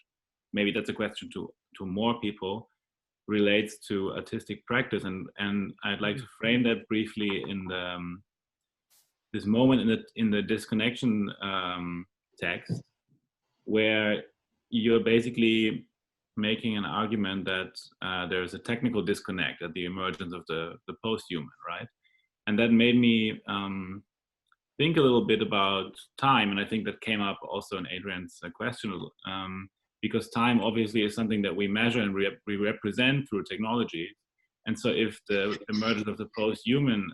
maybe that's a question to more people, relates to artistic practice. And I'd like to frame that briefly in the this moment in the Disconnection text, where you're basically making an argument that there's a technical disconnect at the emergence of the post-human, right? And that made me think a little bit about time, and I think that came up also in Adrian's question, because time obviously is something that we measure and we represent through technology. And so if the emergence of the post-human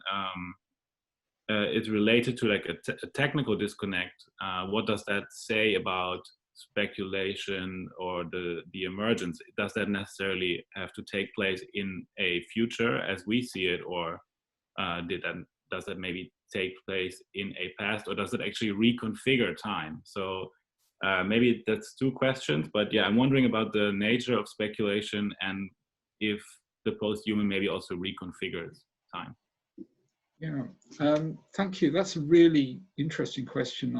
is related to like a technical disconnect, what does that say about speculation or the emergence? Does that necessarily have to take place in a future as we see it, or does that maybe take place in a past, or does it actually reconfigure time? So maybe that's two questions, but yeah, I'm wondering about the nature of speculation and if the post-human maybe also reconfigures time. Yeah, thank you. That's a really interesting question.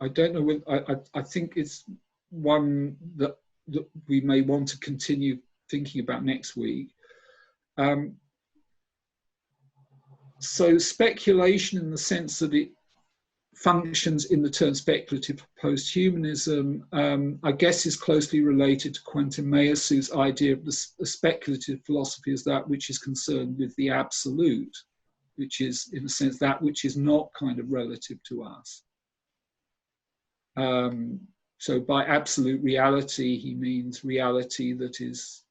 I don't know whether, I think it's one that we may want to continue thinking about next week. So speculation, in the sense that it functions in the term speculative posthumanism, I guess is closely related to Quentin Meillassoux idea of the speculative philosophy as that which is concerned with the absolute, which is, in a sense, that which is not kind of relative to us. So by absolute reality, he means reality that is,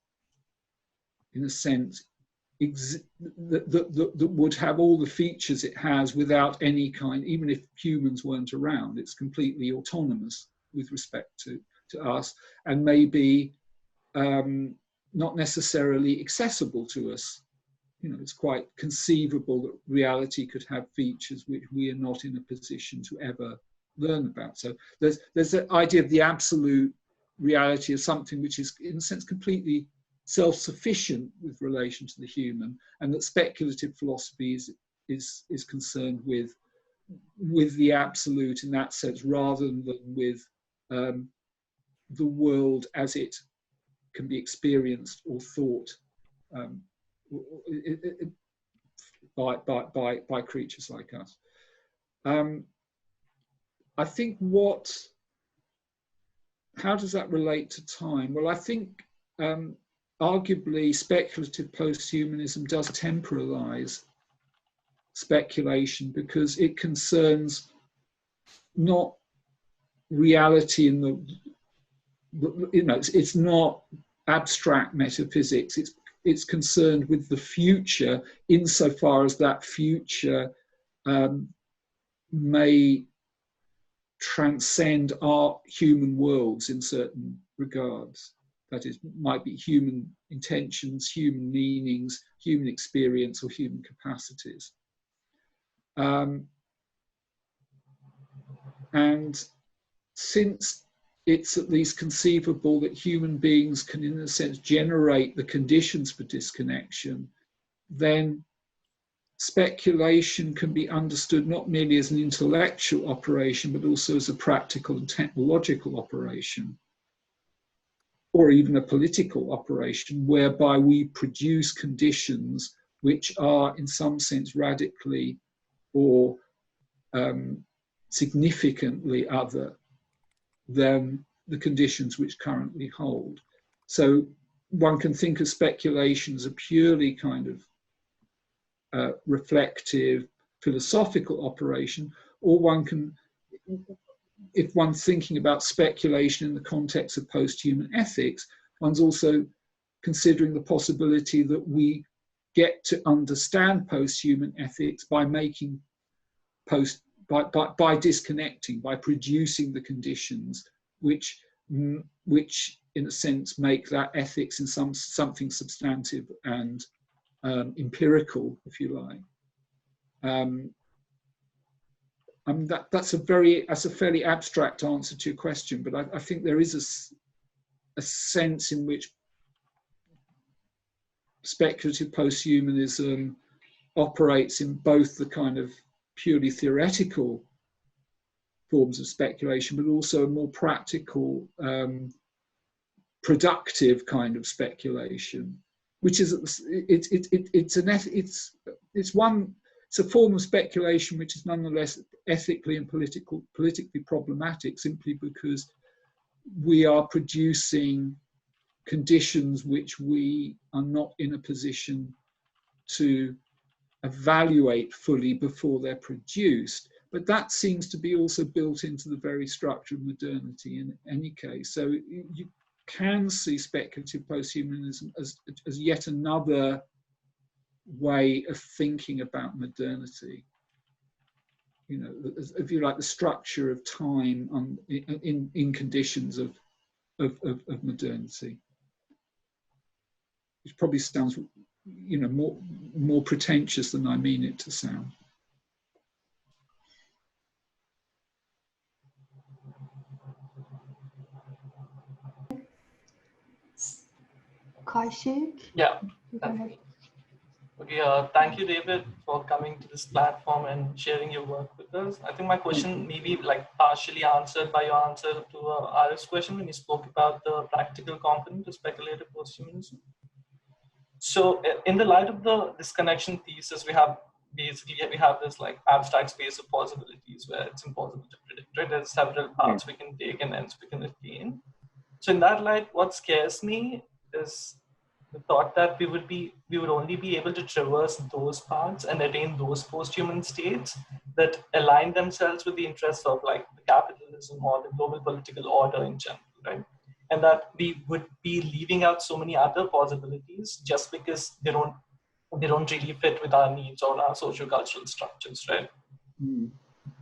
in a sense, that would have all the features it has without any kind, even if humans weren't around. It's completely autonomous with respect to us, and maybe not necessarily accessible to us. You know, it's quite conceivable that reality could have features which we are not in a position to ever learn about. So there's the idea of the absolute reality as something which is, in a sense, completely self-sufficient with relation to the human, and that speculative philosophy is concerned with the absolute in that sense, rather than with the world as it can be experienced or thought by creatures like us. I think how does that relate to time? Well, I think arguably speculative posthumanism does temporalize speculation, because it concerns not reality in it's not abstract metaphysics. It's concerned with the future, insofar as that future may transcend our human worlds in certain regards. That is, might be human intentions, human meanings, human experience, or human capacities. And since it's at least conceivable that human beings can, in a sense, generate the conditions for disconnection, then speculation can be understood not merely as an intellectual operation, but also as a practical and technological operation, or even a political operation, whereby we produce conditions which are, in some sense, radically or significantly other than the conditions which currently hold. So one can think of speculation as a purely kind of reflective, philosophical operation, or one can, if one's thinking about speculation in the context of post-human ethics, one's also considering the possibility that we get to understand post-human ethics by making by disconnecting, by producing the conditions which in a sense make that ethics in something substantive and empirical, if you like. That's a fairly abstract answer to your question, but I think there is a sense in which speculative posthumanism operates in both the kind of purely theoretical forms of speculation, but also a more practical, productive kind of speculation, which is it's a form of speculation which is nonetheless ethically and politically problematic, simply because we are producing conditions which we are not in a position to evaluate fully before they're produced. But that seems to be also built into the very structure of modernity in any case. So you can see speculative posthumanism as yet another way of thinking about modernity. You know, if you like, the structure of time in conditions of modernity, which probably sounds, you know, more pretentious than I mean it to sound. Kaushik? Yeah. Okay, thank you, David, for coming to this platform and sharing your work with us. I think my question may be like partially answered by your answer to Arif's question when you spoke about the practical component of speculative posthumanism. So in the light of the disconnection thesis, we have this like abstract space of possibilities where it's impossible to predict, right? There's several paths we can take and ends we can attain. So in that light, what scares me is the thought that we would only be able to traverse those paths and attain those post-human states that align themselves with the interests of like the capitalism or the global political order in general, right? And that we would be leaving out so many other possibilities just because they don't really fit with our needs or our socio-cultural structures, right? Mm.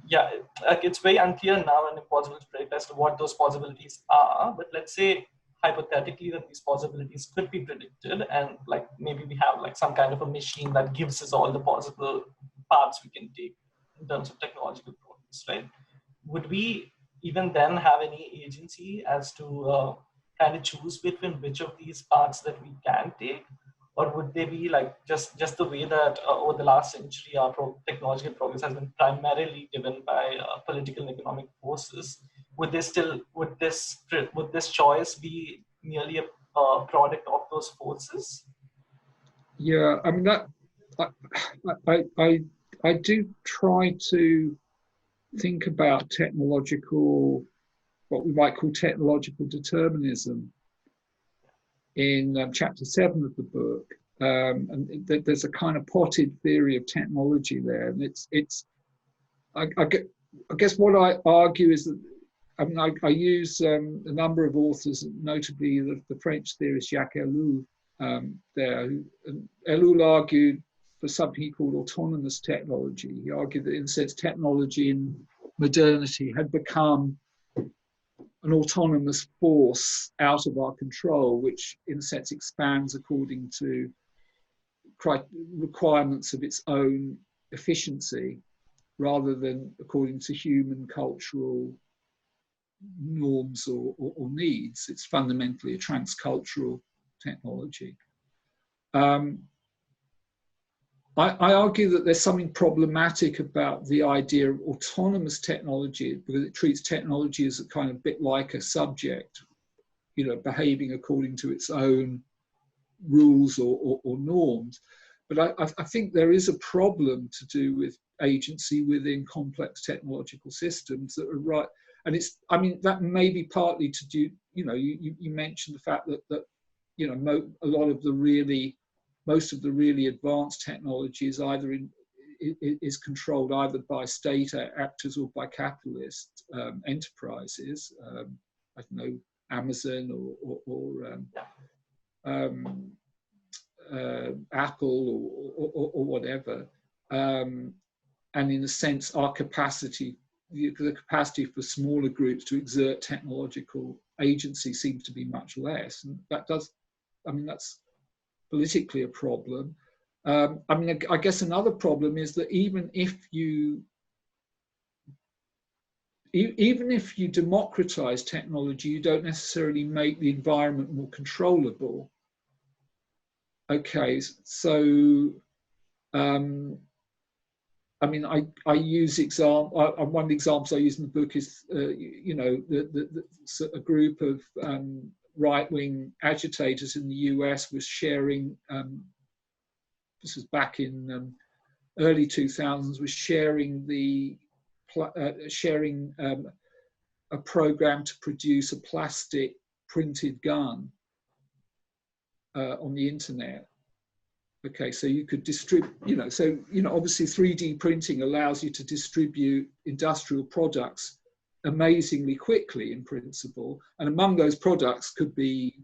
Yeah, like it's very unclear now and impossible to predict as to what those possibilities are. But let's say hypothetically that these possibilities could be predicted, and like maybe we have like some kind of a machine that gives us all the possible paths we can take in terms of technological progress, right? Would we even then have any agency as to kind of choose between which of these paths that we can take? Or would they be like just the way that over the last century our technological progress has been primarily driven by political and economic forces? Would this choice be merely a product of those forces? Yeah, I mean that I do try to think about technological, what we might call technological determinism, in chapter 7 of the book, and there's a kind of potted theory of technology there, and I guess what I argue is that I use a number of authors, notably the French theorist Jacques Ellul there. Ellul argued for something he called autonomous technology. He argued that in a sense technology in modernity had become an autonomous force out of our control, which in a sense expands according to requirements of its own efficiency, rather than according to human cultural norms or needs. It's fundamentally a transcultural technology. I argue that there's something problematic about the idea of autonomous technology, because it treats technology as a kind of bit like a subject, you know, behaving according to its own rules or norms. But I think there is a problem to do with agency within complex technological systems that are right. And I mean, that may be partly to do, you know, you mentioned the fact that you know, most of the really advanced technology is is controlled either by state actors or by capitalist enterprises. I don't know, Amazon or Apple or whatever. And in a sense, our capacity, the capacity for smaller groups to exert technological agency seems to be much less. And that does, I mean, that's politically a problem. I mean, I guess another problem is that even if you democratize technology, you don't necessarily make the environment more controllable. Okay, so I mean, I use one of the examples I use in the book is, you know, a group of right-wing agitators in the US was sharing, this was back in early 2000s, was sharing a program to produce a plastic printed gun on the internet. Okay, so you could distribute, obviously 3D printing allows you to distribute industrial products amazingly quickly in principle. And among those products could be,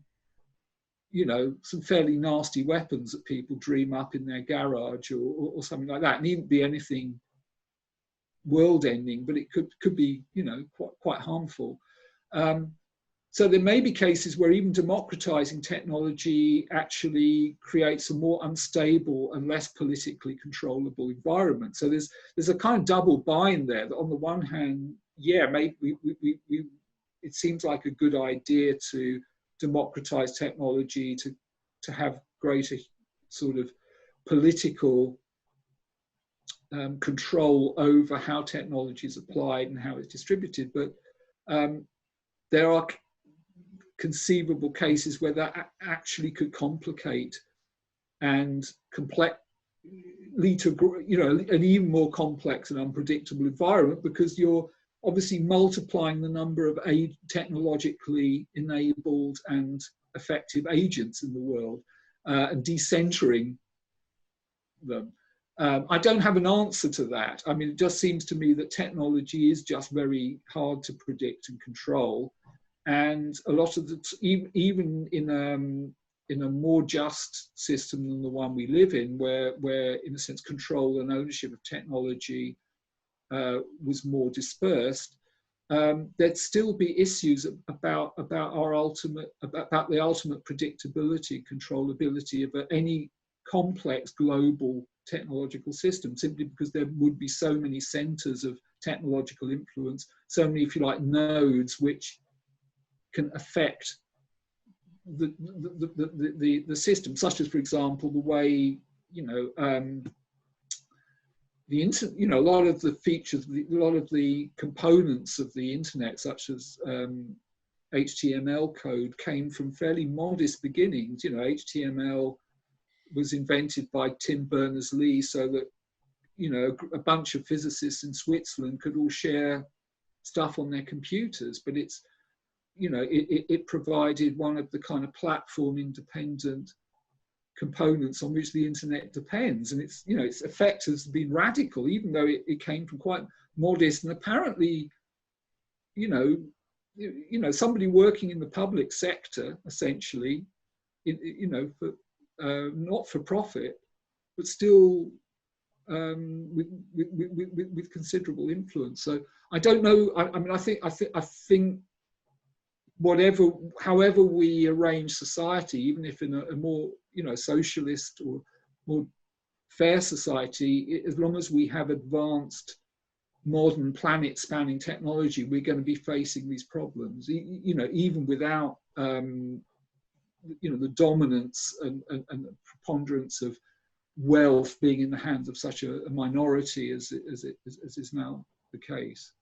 some fairly nasty weapons that people dream up in their garage or something like that. It needn't be anything world ending, but it could be, quite harmful. So there may be cases where even democratizing technology actually creates a more unstable and less politically controllable environment. So there's a kind of double bind there, that on the one hand, yeah, maybe it seems like a good idea to democratize technology, to have greater sort of political control over how technology is applied and how it's distributed. But there are conceivable cases where that actually could complicate and lead to an even more complex and unpredictable environment, because you're obviously multiplying the number of technologically enabled and effective agents in the world and decentering them. I don't have an answer to that. I mean, it just seems to me that technology is just very hard to predict and control. And a lot of even in a more just system than the one we live in, where in a sense control and ownership of technology was more dispersed, there'd still be issues about the ultimate predictability, controllability of any complex global technological system, simply because there would be so many centers of technological influence, so many, if you like, nodes which can affect the system, such as, for example, the way a lot of the features, a lot of the components of the internet, such as HTML code, came from fairly modest beginnings. HTML was invented by Tim Berners-Lee so that a bunch of physicists in Switzerland could all share stuff on their computers, but it provided one of the kind of platform independent components on which the internet depends. And its effect has been radical, even though it came from quite modest, and apparently, somebody working in the public sector, essentially, for not for profit, but still with considerable influence. So I don't know. I think however we arrange society, even if in a more socialist or more fair society, as long as we have advanced modern planet-spanning technology, we're going to be facing these problems. Even without the dominance and preponderance of wealth being in the hands of such a minority as is now the case.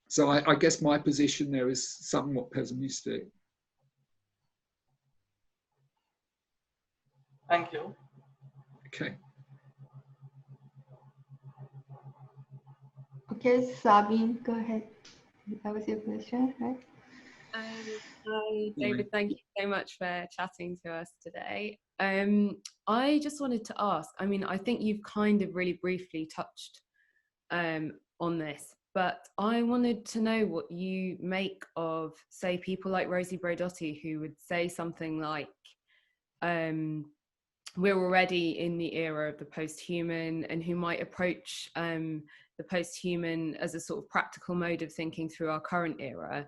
So I guess my position there is somewhat pessimistic. Thank you. Okay. Okay, Sabine, go ahead. That was your question, right? Hi, David. Thank you so much for chatting to us today. I just wanted to ask, I think you've kind of really briefly touched on this, but I wanted to know what you make of, say, people like Rosie Braidotti, who would say something like, we're already in the era of the post-human, and who might approach the post-human as a sort of practical mode of thinking through our current era,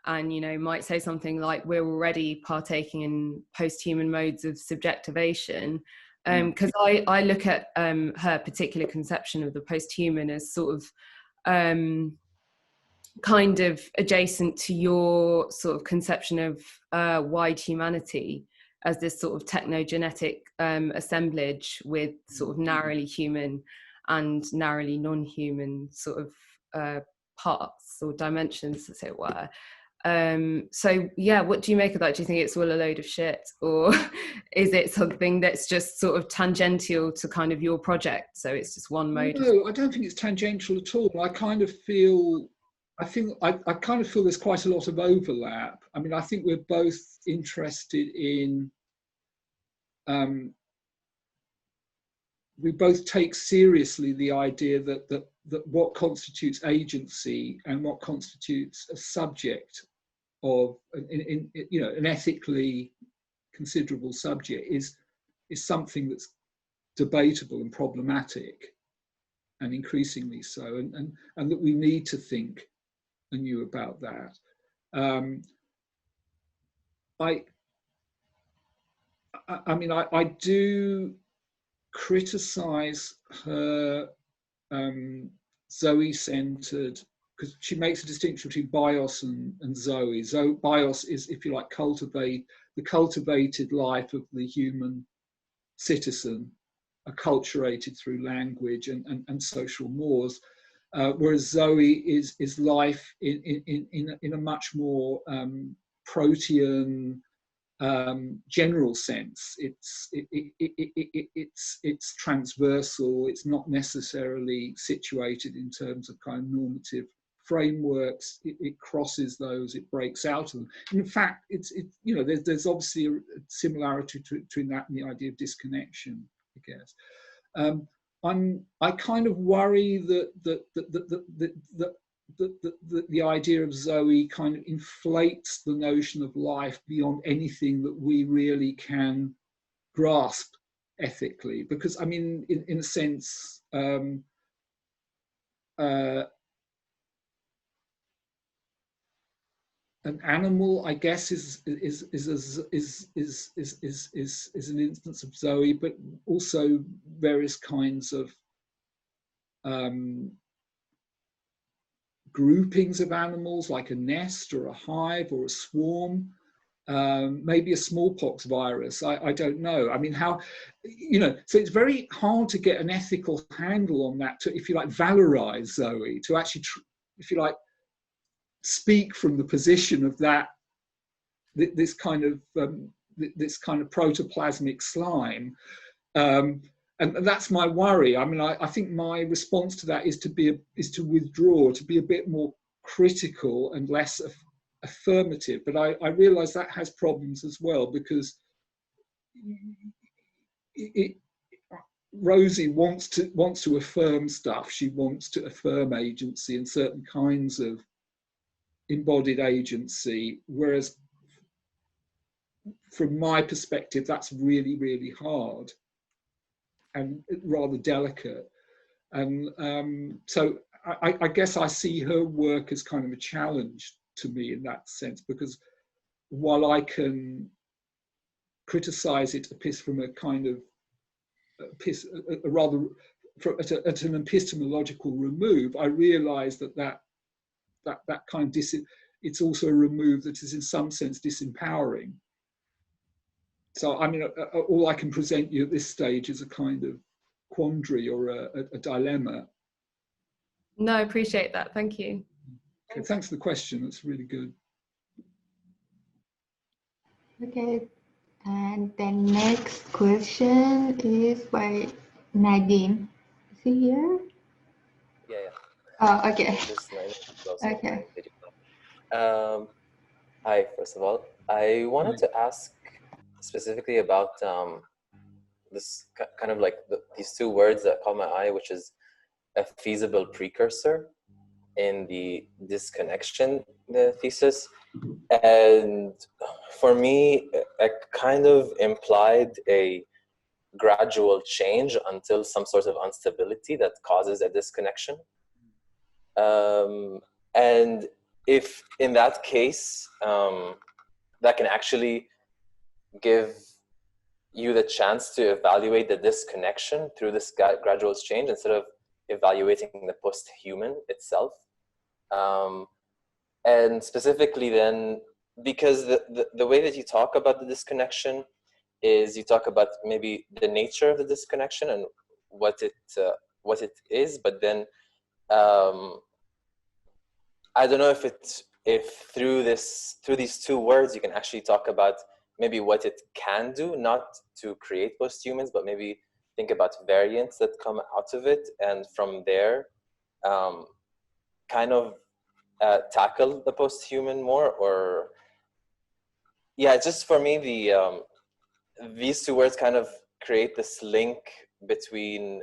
and might say something like, we're already partaking in post-human modes of subjectivation, because I look at her particular conception of the post-human as sort of kind of adjacent to your sort of conception of wide humanity, as this sort of technogenetic assemblage with sort of narrowly human and narrowly non-human sort of parts or dimensions, as it were. So yeah, what do you make of that? Do you think it's all a load of shit, or is it something that's just sort of tangential to kind of your project? So it's just one mode? No, I don't think it's tangential at all. I kind of feel, I kind of feel there's quite a lot of overlap. I mean, I think we're both interested in, we both take seriously the idea that what constitutes agency and what constitutes a subject of, you know, an ethically considerable subject is something that's debatable and problematic, and increasingly so, and that we need to think anew about that. I mean, I do criticize her Zoe-centered, because she makes a distinction between bios and Zoe. Bios is, if you like, the cultivated life of the human citizen, acculturated through language and social mores, whereas Zoe is life in a much more protean, general sense. It's transversal. It's not necessarily situated in terms of kind of normative frameworks. It crosses those. It breaks out of them. And in fact, you know, there's obviously a similarity between that and the idea of disconnection, I guess. I kind of worry that the idea of Zoe kind of inflates the notion of life beyond anything that we really can grasp ethically. Because, I mean, in a sense, an animal, I guess, is an instance of Zoe, but also various kinds of groupings of animals, like a nest or a hive or a swarm, maybe a smallpox virus. I don't know. I mean, how, you know, so it's very hard to get an ethical handle on that, to, if you like, valorize Zoe, to actually, if you like, speak from the position of that, this kind of protoplasmic slime. And that's my worry. I mean, I think my response to that is to withdraw, to be a bit more critical and less affirmative. But I realize that has problems as well, because Rosie wants to affirm stuff. She wants to affirm agency and certain kinds of embodied agency, whereas from my perspective, that's really, really hard and rather delicate. And so I guess I see her work as kind of a challenge to me in that sense, because while I can criticize it from a kind of rather at an epistemological remove, I realize that kind of it's also a remove that is in some sense disempowering. So, I mean, all I can present you at this stage is a kind of quandary or a dilemma. No, I appreciate that. Thank you. Okay, thanks for the question. That's really good. Okay, and the next question is by Nadim. Is he here? Yeah. Oh, okay. Okay. Hi, first of all. I wanted to ask specifically about this kind of like these two words that caught my eye, which is a feasible precursor in the disconnection thesis. And for me, it kind of implied a gradual change until some sort of instability that causes a disconnection. And if in that case, that can actually give you the chance to evaluate the disconnection through this gradual change instead of evaluating the post-human itself. And specifically then, because the way that you talk about the disconnection is you talk about maybe the nature of the disconnection and what it is, but then I don't know if through these two words you can actually talk about maybe what it can do, not to create posthumans, but maybe think about variants that come out of it, and from there kind of tackle the posthuman more. Or yeah, just for me, these two words kind of create this link between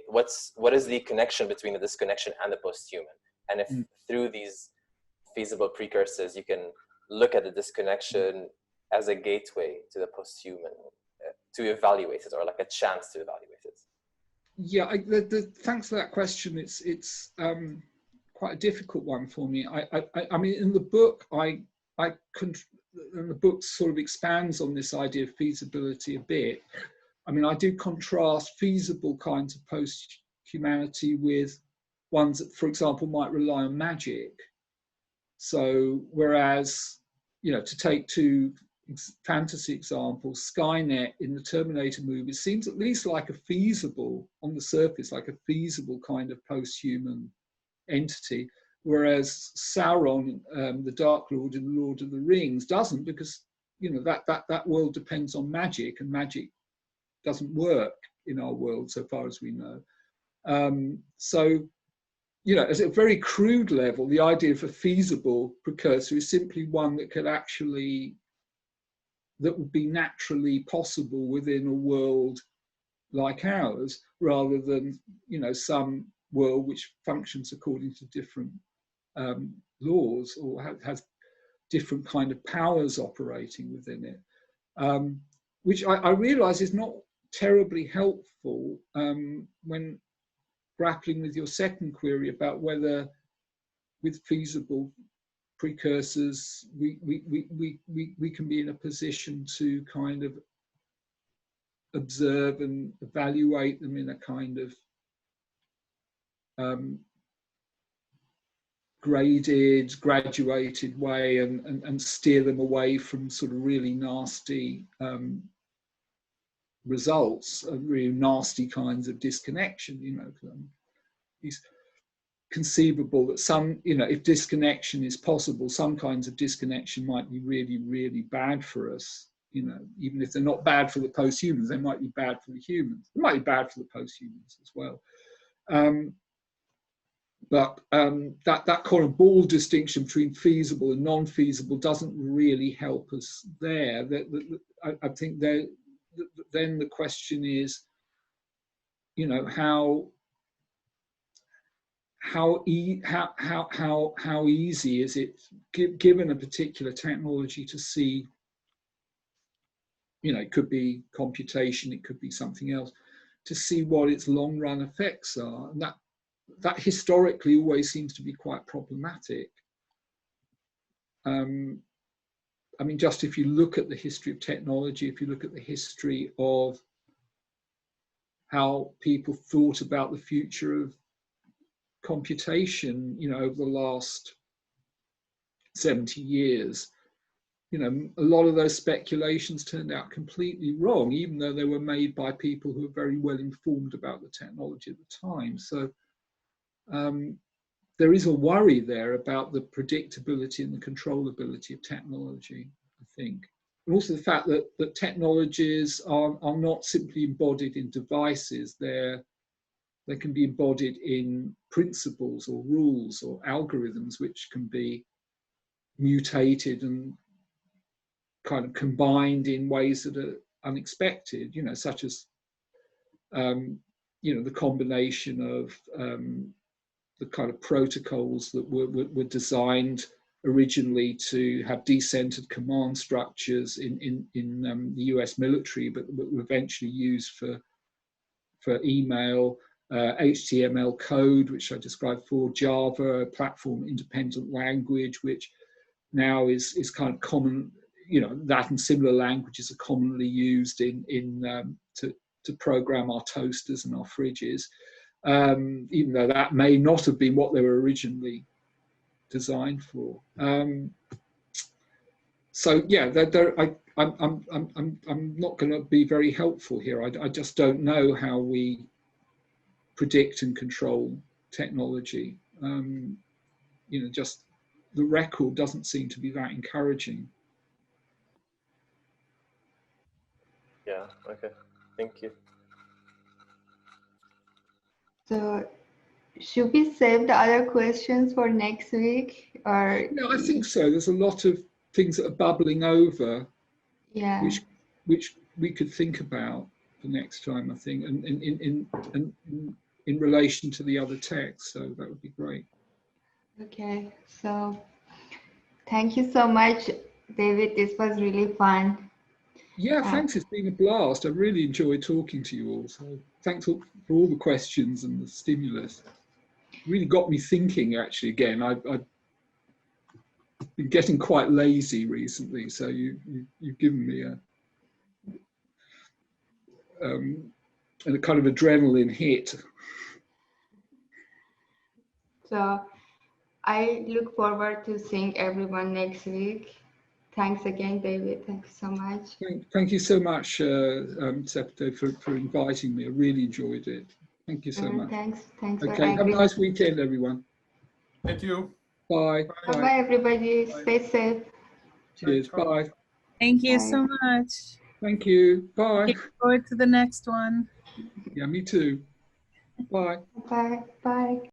what is the connection between the disconnection and the posthuman, and if through these feasible precursors you can look at the disconnection as a gateway to the posthuman, to evaluate it, or like a chance to evaluate it. Yeah, thanks for that question. It's quite a difficult one for me. I mean, in the book, and the book sort of expands on this idea of feasibility a bit. I mean, I do contrast feasible kinds of post-humanity with ones that, for example, might rely on magic. So, whereas, you know, to take two fantasy examples, Skynet in the Terminator movie seems at least like a feasible, on the surface, like a feasible kind of post-human entity, whereas Sauron, the Dark Lord in the Lord of the Rings, doesn't, because, you know, that world depends on magic, and magic doesn't work in our world so far as we know. So, you know, at a very crude level, the idea of a feasible precursor is simply one that could actually, that would be naturally possible within a world like ours, rather than, you know, some world which functions according to different laws, or has different kind of powers operating within it, which I realize is not terribly helpful when grappling with your second query about whether with feasible precursors we can be in a position to kind of observe and evaluate them in a kind of graduated way, and steer them away from sort of really nasty results, really nasty kinds of disconnection. You know, it's conceivable that some, you know, if disconnection is possible, some kinds of disconnection might be really, really bad for us. You know, even if they're not bad for the posthumans, they might be bad for the humans. They might be bad for the posthumans as well. But that kind of bald distinction between feasible and non-feasible doesn't really help us there. I think then the question is, you know, how easy is it, given a particular technology, to see, you know, it could be computation, it could be something else, to see what its long run effects are. And that historically always seems to be quite problematic. I mean, just if you look at the history of technology, if you look at the history of how people thought about the future of computation, you know, over the last 70 years, you know, a lot of those speculations turned out completely wrong, even though they were made by people who were very well informed about the technology at the time. So there is a worry there about the predictability and the controllability of technology, I think. And also the fact that technologies are not simply embodied in devices, they can be embodied in principles or rules or algorithms, which can be mutated and kind of combined in ways that are unexpected, you know, such as, you know, the combination of the kind of protocols that were designed originally to have decentered command structures in the US military, but were eventually used for email, HTML code, which I described for Java, a platform independent language, which now is kind of common, you know, that and similar languages are commonly used to program our toasters and our fridges, even though that may not have been what they were originally designed for. So yeah, I'm not going to be very helpful here. I just don't know how we predict and control technology. You know, just the record doesn't seem to be that encouraging. Yeah, okay, thank you. So should we save the other questions for next week, or? No, I think so. There's a lot of things that are bubbling over, Yeah. which we could think about for next time, I think, and in relation to the other texts. So that would be great. Okay, so thank you so much, David. This was really fun. Yeah, thanks. It's been a blast. I really enjoyed talking to you all. So thanks for all the questions and the stimulus. Really got me thinking, actually, again. I've been getting quite lazy recently, so you've given me a kind of adrenaline hit. So I look forward to seeing everyone next week. Thanks again, David. Thank you so much. Thank you so much, Septo, for inviting me. I really enjoyed it. Thank you so much. Thanks. Okay, have a nice weekend, everyone. Thank you. Bye. Bye, everybody. Bye. Stay safe. Cheers. Bye. Thank you Bye. so much. Thank you. Bye. Looking forward to the next one. Yeah, me too. Bye. Bye. Bye.